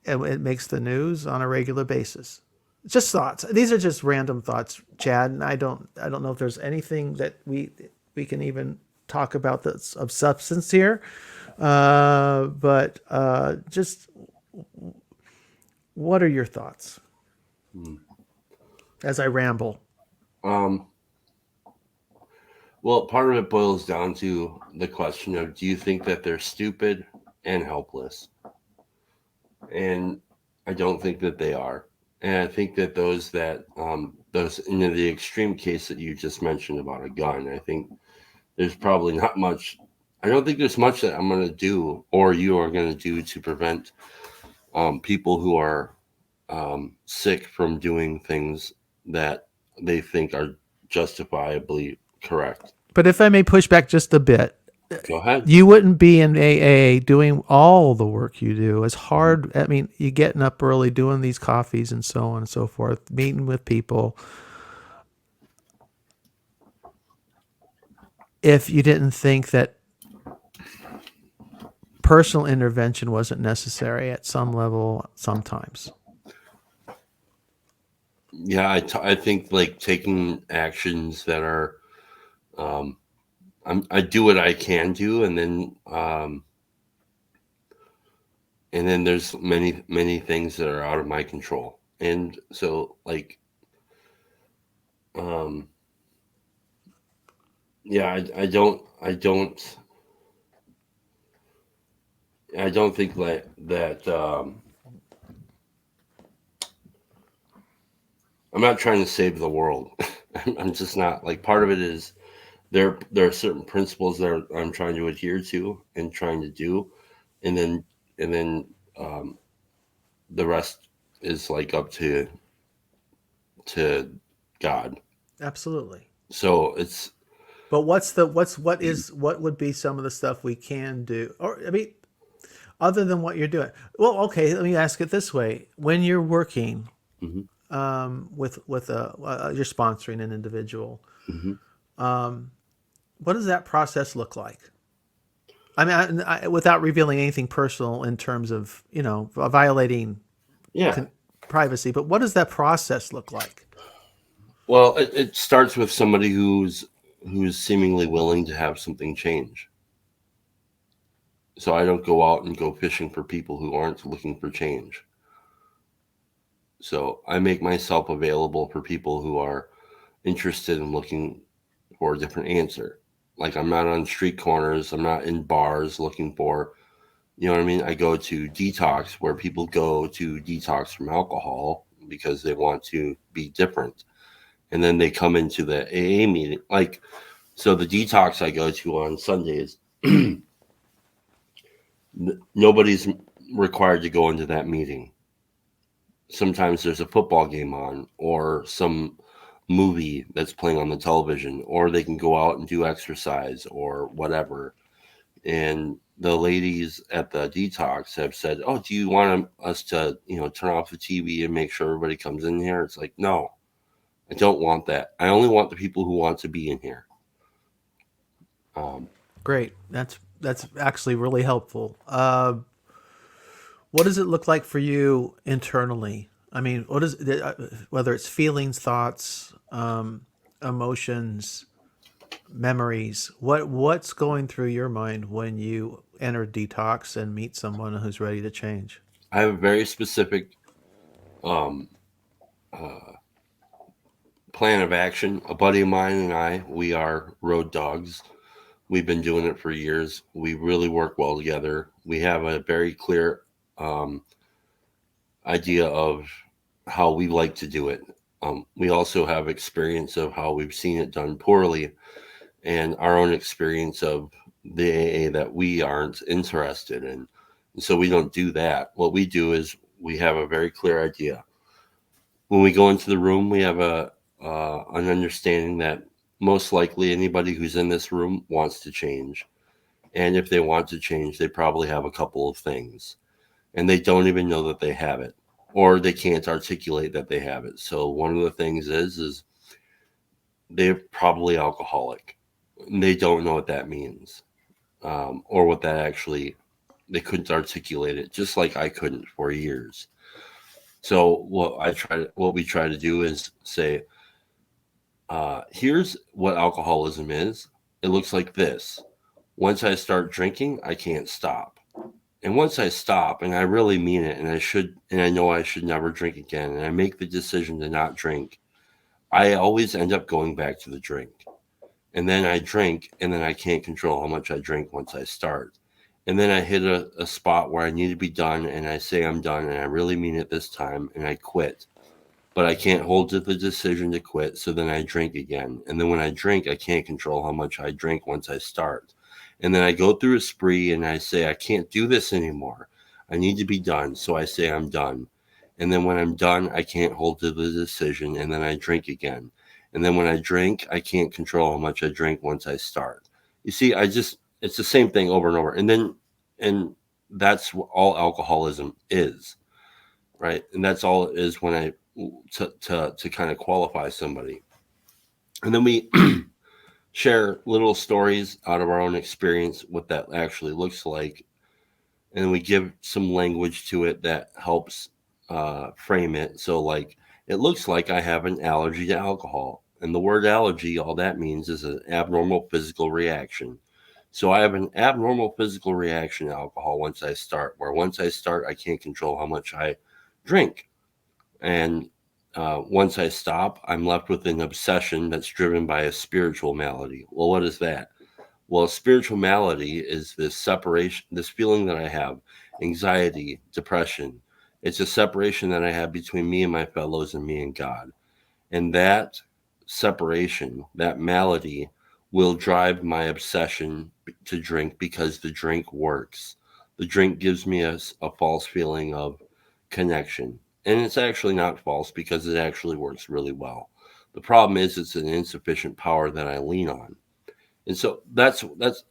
it makes the news on a regular basis. Just thoughts. These are just random thoughts, Chad. And I don't know if there's anything that we can even talk about that's of substance here. But just, what are your thoughts as I ramble? Um, well, part of it boils down to the question of, do you think that they're stupid and helpless? And I don't think that they are. And I think that those in the extreme case that you just mentioned about a gun, I think there's probably not much. I don't think there's much that I'm going to do or you are going to do to prevent people who are sick from doing things that they think are justifiably correct. But if I may push back just a bit, Go ahead. you wouldn't be in AA doing all the work you do. As Mhm. hard, I mean, you getting up early, doing these coffees and so on and so forth, meeting with people, if you didn't think that personal intervention wasn't necessary at some level sometimes. Yeah, I think like taking actions that are, um, I do what I can do, and then there's many things that are out of my control, and so like, um, yeah, I don't think that I'm not trying to save the world. I'm just not. Like, part of it is there are certain principles that I'm trying to adhere to and trying to do, and then um, the rest is like up to God. Absolutely. So it's But what would be some of the stuff we can do? Or I mean, other than what you're doing. Well, okay, let me ask it this way: when you're working mhm, with you're sponsoring an individual, mhm. what does that process look like? I mean, without revealing anything personal in terms of violating Yeah. con- privacy, but what does that process look like? Well, it starts with somebody who's seemingly willing to have something change. So I don't go out and go fishing for people who aren't looking for change. So I make myself available for people who are interested in looking for a different answer. Like, I'm not on street corners, I'm not in bars looking for, you know what I mean? I go to detox where people go to detox from alcohol because they want to be different. And then they come into the AA meeting. Like, so the detox I go to on Sundays, nobody's required to go into that meeting. Sometimes there's a football game on or some movie that's playing on the television, or they can go out and do exercise or whatever. And the ladies at the detox have said, "Oh, do you want us to, turn off the TV and make sure everybody comes in here?" It's like, no, I don't want that. I only want the people who want to be in here. Um, Great, that's actually really helpful. What does it look like for you internally? I mean, what is whether it's feelings, thoughts, emotions, memories? What's going through your mind when you enter detox and meet someone who's ready to change? I have a very specific um, uh, plan of action. A buddy of mine and we are road dogs. We've been doing it for years. We really work well together. We have a very clear um, idea of how we like to do it. We also have experience of how we've seen it done poorly and our own experience of the AA that we aren't interested in. And so we don't do that. What we do is we have a very clear idea. When we go into the room, we have an understanding that most likely anybody who's in this room wants to change. And if they want to change, they probably have a couple of things and they don't even know that they have it, or they can't articulate that they have it. So one of the things is they're probably alcoholic. They don't know what that means, or what that actually, they couldn't articulate it, just like I couldn't for years. So what we try to do is say, here's what alcoholism is. It looks like this. Once I start drinking, I can't stop. And once I stop, and I really mean it, and I know I should never drink again, and I make the decision to not drink, I always end up going back to the drink. And then I drink, and then I can't control how much I drink once I start. And then I hit a spot where I need to be done, and I say I'm done, and I really mean it this time, and I quit. But I can't hold to the decision to quit, so then I drink again. And then when I drink, I can't control how much I drink once I start. And then I go through a spree and I say, I can't do this anymore. I need to be done. So I say I'm done. And then when I'm done, I can't hold to the decision. And then I drink again. And then when I drink, I can't control how much I drink once I start. You see, it's the same thing over and over. And that's what all alcoholism is, right? And that's all it is when to kind of qualify somebody. And then we share little stories out of our own experience, what that actually looks like, and we give some language to it that helps frame it. So, like, it looks like I have an allergy to alcohol, and the word allergy, all that means is an abnormal physical reaction. So I have an abnormal physical reaction to alcohol once I start, where once I start, I can't control how much I drink. And once I stop, I'm left with an obsession that's driven by a spiritual malady. Well, what is that? Well, spiritual malady is this separation, this feeling that I have, anxiety, depression. It's a separation that I have between me and my fellows and me and God. And that separation, that malady, will drive my obsession to drink because the drink works. The drink gives me a false feeling of connection. And it's actually not false because it actually works really well. The problem is it's an insufficient power that I lean on. And so that's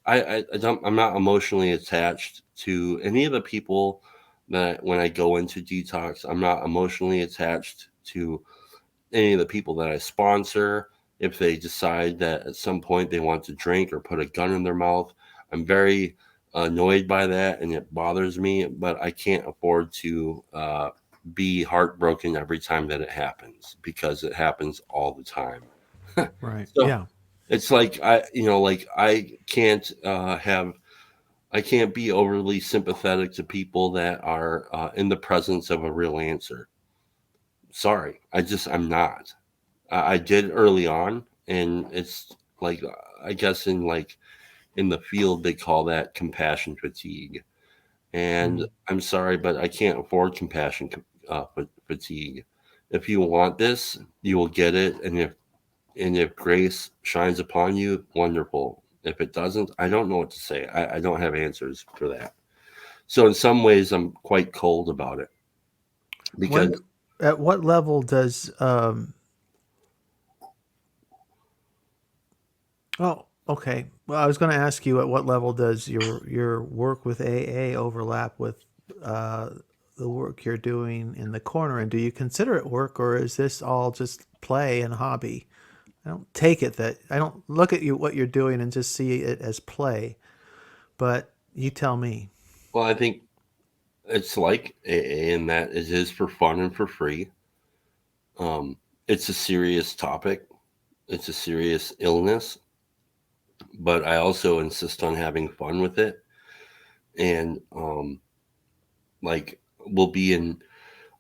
I don't, I'm not emotionally attached to any of the people that when I go into detox. I'm not emotionally attached to any of the people that I sponsor. If they decide that at some point they want to drink or put a gun in their mouth, I'm very annoyed by that and it bothers me. But I can't afford to be heartbroken every time that it happens because it happens all the time. Right. So Yeah. it's like I can't be overly sympathetic to people that are in the presence of a real answer. Sorry, I'm not. I did early on, and it's like I guess in the field they call that compassion fatigue. And Mm. I'm sorry, but I can't afford compassion fatigue. If you want this, you will get it, and if grace shines upon you, wonderful. If it doesn't, I don't know what to say. I don't have answers for that. So in some ways, I'm quite cold about it When, because at what level does oh, okay. Well, I was going to ask you at what level does your work with AA overlap with uh, the work you're doing in the corner, and do you consider it work, or is this all just play and hobby? I don't take it that I don't look at you what you're doing and just see it as play, but you tell me. well, I think it's like AA in that it is for fun and for free. Um, it's a serious topic. It's a serious illness, but I also insist on having fun with it. And like we'll be in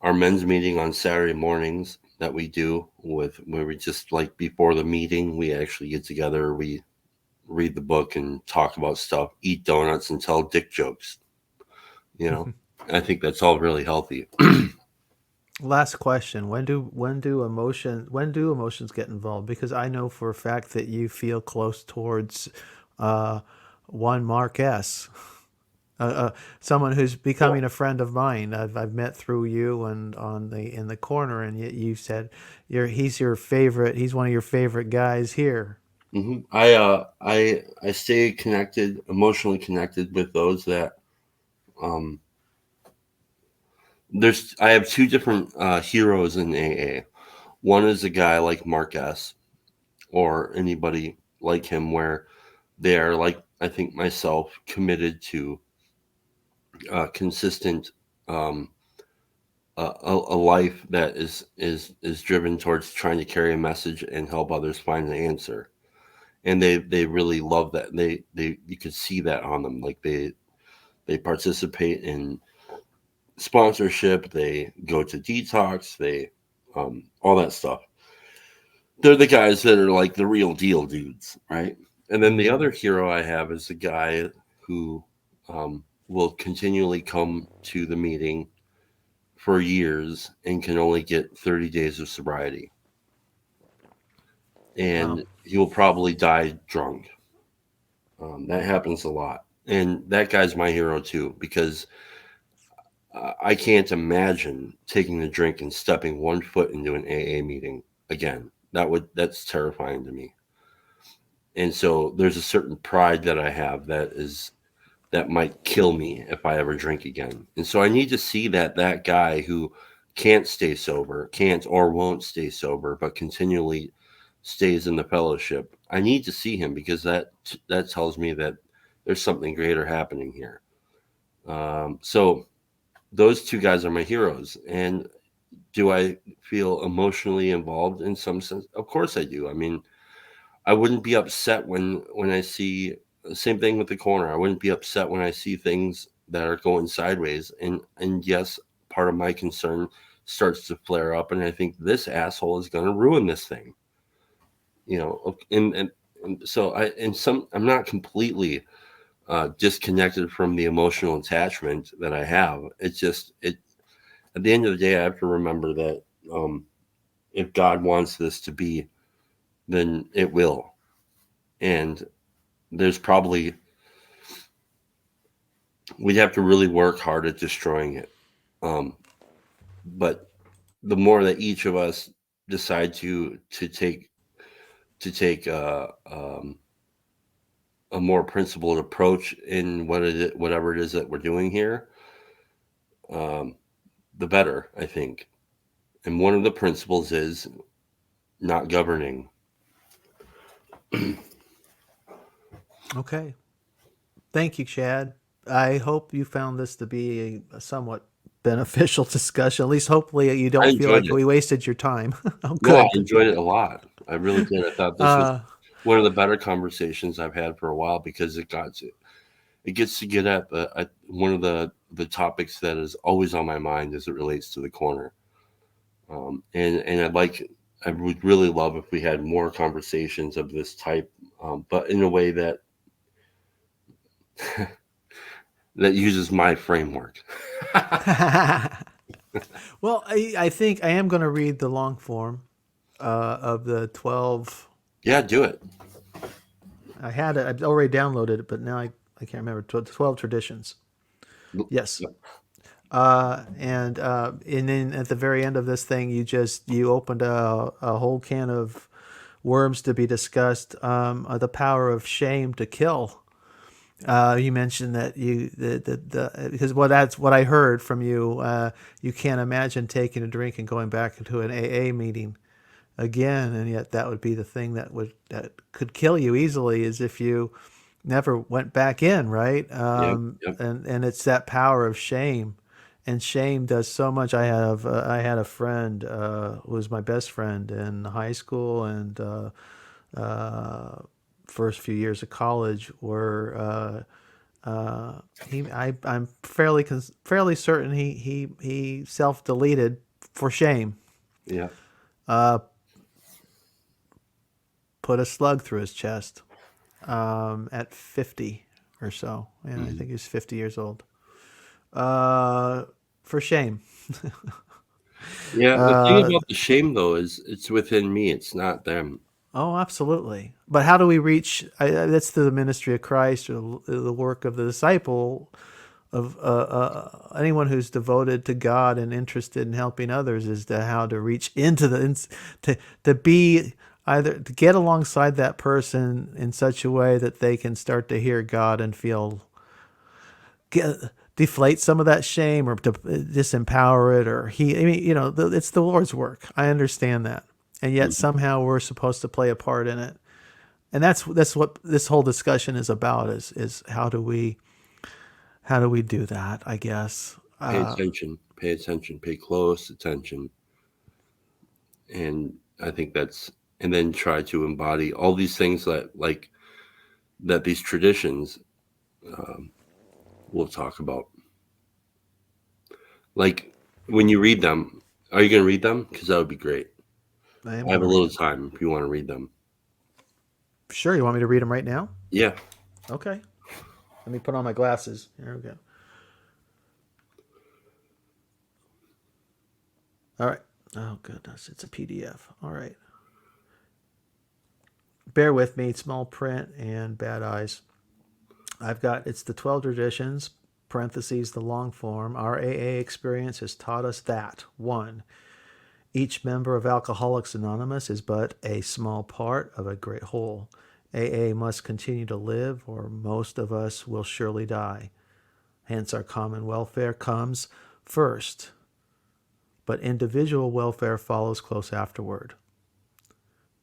our men's meeting on Saturday mornings that we do with where we just like before the meeting we actually get together, we read the book and talk about stuff, eat donuts and tell dick jokes, you know. I think that's all really healthy. Last question: when do emotions get involved? Because I know for a fact that you feel close towards uh, one Mark S. Someone who's Well, becoming a friend of mine. I've met through you and on the in the corner, and yet you said he's your favorite. He's one of your favorite guys here. I stay connected, emotionally connected with those that um I have two different heroes in AA. One is a guy like Mark S or anybody like him where they are like I think myself committed to consistent um, a life that is driven towards trying to carry a message and help others find an answer. And they really love that. They you could see that on them. Like they participate in sponsorship. They go to detox. They all that stuff. They're the guys that are like the real deal dudes, right? And then the Mm. other hero I have is the guy who will continually come to the meeting for years and can only get 30 days of sobriety. Wow. And he will probably die drunk. That happens a lot. And that guy's my hero too, because I can't imagine taking a drink and stepping one foot into an AA meeting again. That's terrifying to me. And so there's a certain pride that I have that might kill me if I ever drink again. And so I need to see that guy who can't stay sober, can't or won't stay sober, but continually stays in the fellowship. I need to see him because that tells me that there's something greater happening here. So those two guys are my heroes. And do I feel emotionally involved in some sense? Of course I do. I mean, I wouldn't be upset when I see the same thing with the corner. I wouldn't be upset when I see things that are going sideways. And yes, part of my concern starts to flare up, and I think this asshole is going to ruin this thing. You know, and so I'm not completely disconnected from the emotional attachment that I have. It's just it at the end of the day, I have to remember that. Um, if God wants this to be, then it will. And there's probably, we'd have to really work hard at destroying it. But the more that each of us decide to take a more principled approach in whatever it is that we're doing here, um, the better, I think. And one of the principles is not governing. Okay. Thank you, Chad. I hope you found this to be a somewhat beneficial discussion. At least, hopefully, you I don't feel enjoyed like it. we wasted your time. Oh, No, I good. enjoyed it a lot. I really did. I thought this was Uh, one of the better conversations I've had for a while because it gets to get at one of the topics that is always on my mind as it relates to the corner. And I would really love if we had more conversations of this type, but in a way that that uses my framework. well, I think I am going to read the long form of the 12. Yeah, do it. I had it, I've already downloaded it, but now I can't remember. 12 traditions. Yes. And then at the very end of this thing, you opened a whole can of worms to be discussed. The power of shame to kill. You mentioned that the because that's what I heard from you. You can't imagine taking a drink and going back into an AA meeting again, and yet that would be the thing that could kill you easily, is if you never went back in, right? Yep, yep. And it's that power of shame, and shame does so much. I had a friend who was my best friend in high school and first few years of college, where I'm fairly certain he self deleted for shame. Yeah. Uh, Put a slug through his chest at 50 or so. Yeah, I Mhm. think he was 50 years old. Uh, for shame. Yeah, the thing uh, about the shame though is it's within me, it's not them. oh, absolutely. But how do we reach? That's the ministry of Christ, or the work of the disciple, of anyone who's devoted to God and interested in helping others, is to how to reach into to be either to get alongside that person in such a way that they can start to hear God and feel get, deflate some of that shame, or to disempower it, or I mean, it's the Lord's work. I understand that, and yet Mhm. somehow we're supposed to play a part in it, and that's what this whole discussion is about. Is how do we do that? I guess. Pay attention, pay close attention. And I think and then try to embody all these things that these traditions um, we'll talk about. Like when you read them, are you going to read them? Because that would be great. I am I have going a to read little them. time if you want to read them. Sure, you want me to read them right now? Yeah. Okay. Let me put on my glasses. Here we go. All right. Oh goodness, it's a PDF. All right. Bear with me. Small print and bad eyes. It's the 12 traditions, parentheses, the long form. Our AA experience has taught us that 1. Each member of Alcoholics Anonymous is but a small part of a great whole. AA must continue to live, or most of us will surely die. Hence, our common welfare comes first, but individual welfare follows close afterward.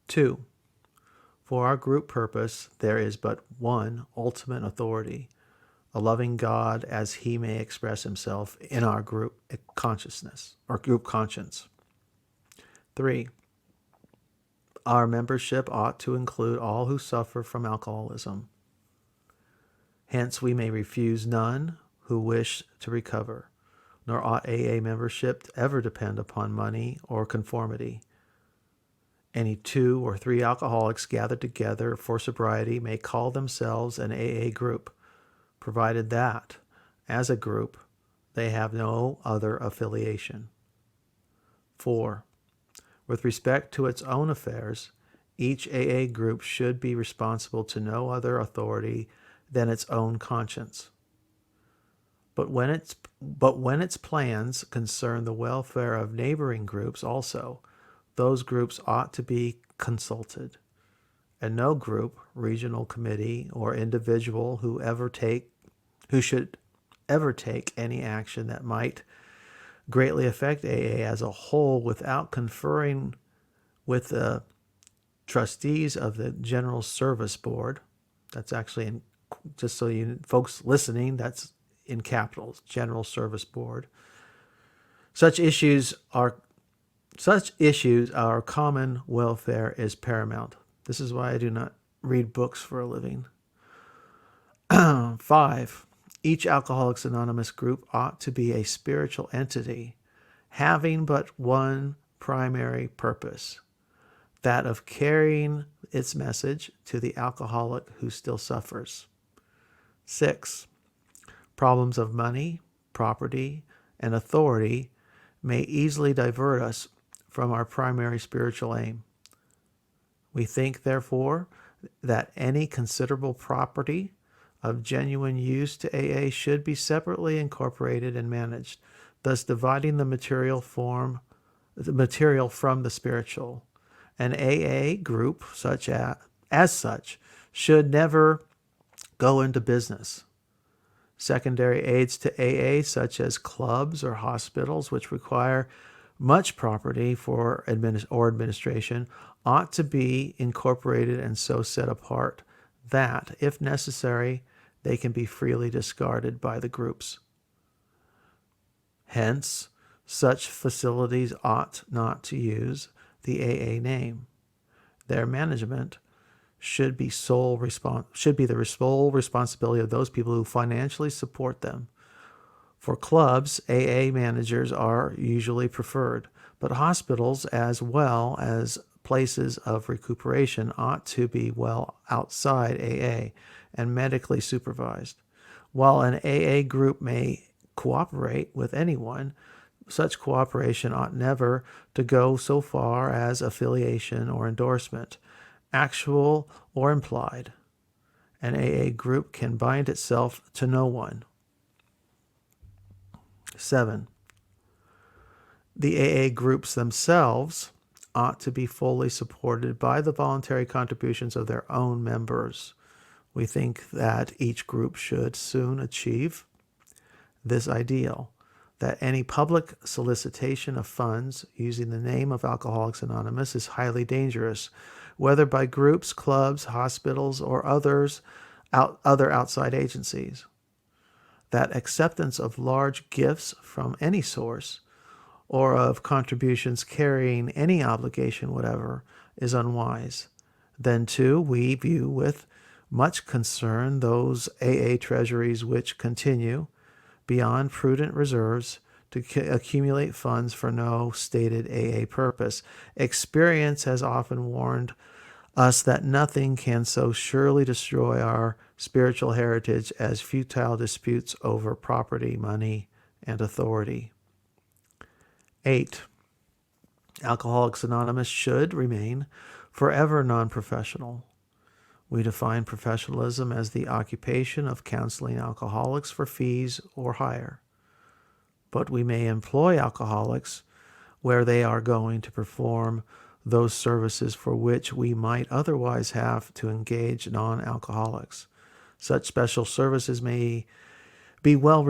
2. For our group purpose, there is but one ultimate authority, a loving God as he may express himself in our group consciousness or group conscience. 3. Our membership ought to include all who suffer from alcoholism. Hence, we may refuse none who wish to recover, nor ought AA membership ever depend upon money or conformity. Any 2 or 3 alcoholics gathered together for sobriety may call themselves an AA group, provided that, as a group, they have no other affiliation. 4. With respect to its own affairs, each AA group should be responsible to no other authority than its own conscience. But when its plans concern the welfare of neighboring groups also, those groups ought to be consulted. And no group, regional committee, or individual who should ever take any action that might greatly affect AA as a whole without conferring with the trustees of the General Service Board. That's actually just so you folks listening, that's in capitals, General Service Board. Such issues our common welfare is paramount. This is why I do not read books for a living. 5. Each Alcoholics Anonymous group ought to be a spiritual entity having but one primary purpose, that of carrying its message to the alcoholic who still suffers. 6. Problems of money, property, and authority may easily divert us from our primary spiritual aim. We think, therefore, that any considerable property of genuine use to AA should be separately incorporated and managed, thus dividing the material from the spiritual. An AA group as such should never go into business. Secondary aids to AA, such as clubs or hospitals, which require much property for administration, ought to be incorporated and so set apart that, if necessary, they can be freely discarded by the groups. Hence, such facilities ought not to use the AA name. Their management should be the sole responsibility of those people who financially support them. For clubs, AA managers are usually preferred, but hospitals, as well as places of recuperation, ought to be well outside AA and medically supervised. While an AA group may cooperate with anyone, such cooperation ought never to go so far as affiliation or endorsement, actual or implied. An AA group can bind itself to no one. 7. The AA groups themselves ought to be fully supported by the voluntary contributions of their own members. We think that each group should soon achieve this ideal, that any public solicitation of funds using the name of Alcoholics Anonymous is highly dangerous, whether by groups, clubs, hospitals, or other outside agencies. That acceptance of large gifts from any source or of contributions carrying any obligation whatever is unwise. Then, too, we view with much concern those AA treasuries which continue, beyond prudent reserves, to accumulate funds for no stated AA purpose. Experience has often warned us that nothing can so surely destroy our spiritual heritage as futile disputes over property, money, and authority. 8. Alcoholics Anonymous should remain forever non-professional. We define professionalism as the occupation of counseling alcoholics for fees or hire. But we may employ alcoholics where they are going to perform those services for which we might otherwise have to engage non-alcoholics. Such special services may be well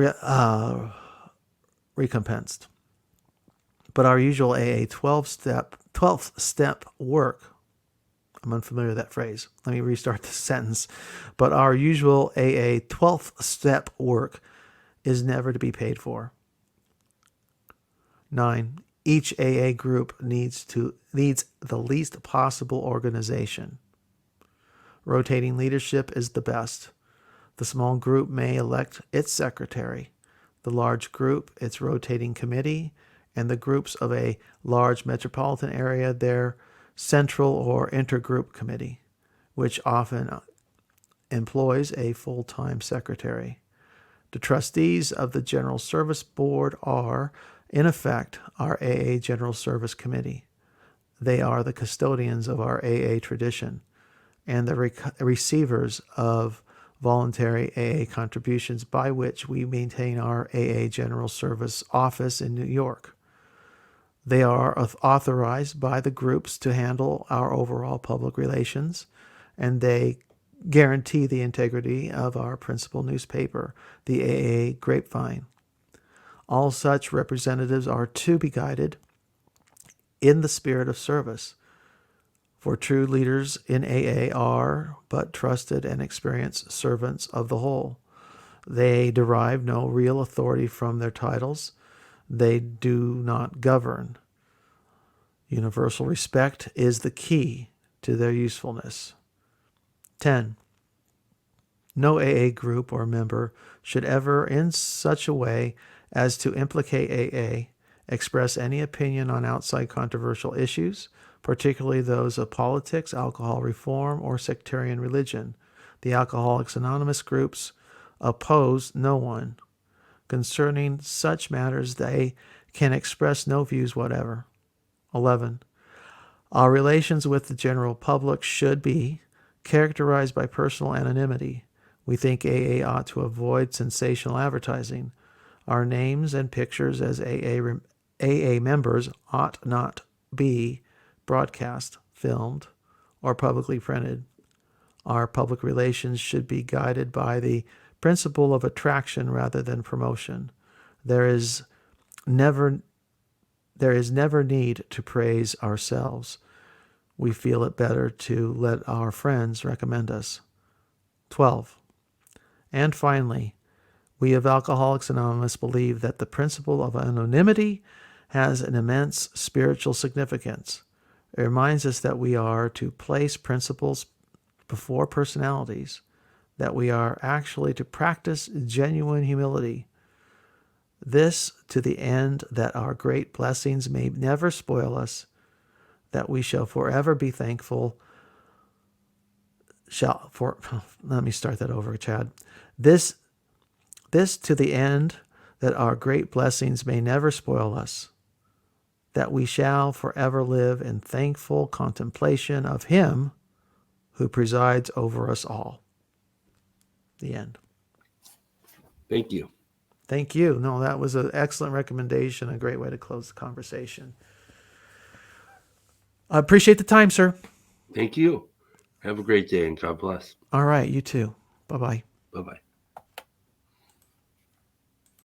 recompensed. But our usual AA 12th step work, I'm unfamiliar with that phrase. Let me restart the sentence. But our usual AA 12th step work is never to be paid for. 9. Each AA group needs the least possible organization. Rotating leadership is the best. The small group may elect its secretary, the large group its rotating committee, and the groups of a large metropolitan area their central or intergroup committee, which often employs a full-time secretary. The trustees of the General Service Board are, in effect, our AA General Service Committee. They are the custodians of our AA tradition and the receivers of voluntary AA contributions by which we maintain our AA General Service office in New York. They are authorized by the groups to handle our overall public relations, and they guarantee the integrity of our principal newspaper, the AA Grapevine. All such representatives are to be guided in the spirit of service, for true leaders in AA are but trusted and experienced servants of the whole. They derive no real authority from their titles. They do not govern. Universal respect is the key to their usefulness. 10. No AA group or member should ever, in such a way as to implicate AA, express any opinion on outside controversial issues, particularly those of politics, alcohol reform, or sectarian religion. The Alcoholics Anonymous groups oppose no one. Concerning such matters, they can express no views whatever. 11. Our relations with the general public should be characterized by personal anonymity. We think AA ought to avoid sensational advertising. Our names and pictures as AA members ought not be broadcast, filmed, or publicly printed. Our public relations should be guided by the principle of attraction rather than promotion. There is never need to praise ourselves. We feel it better to let our friends recommend us. 12. And finally, we of Alcoholics Anonymous believe that the principle of anonymity has an immense spiritual significance. It reminds us that we are to place principles before personalities, that we are actually to practice genuine humility. This to the end that our great blessings may never spoil us, that we shall forever be thankful. Let me start that over, Chad. This to the end that our great blessings may never spoil us, that we shall forever live in thankful contemplation of Him who presides over us all. The end. Thank you. Thank you. No, that was an excellent recommendation, a great way to close the conversation. I appreciate the time, sir. Thank you. Have a great day and God bless. All right, you too. Bye-bye. Bye-bye.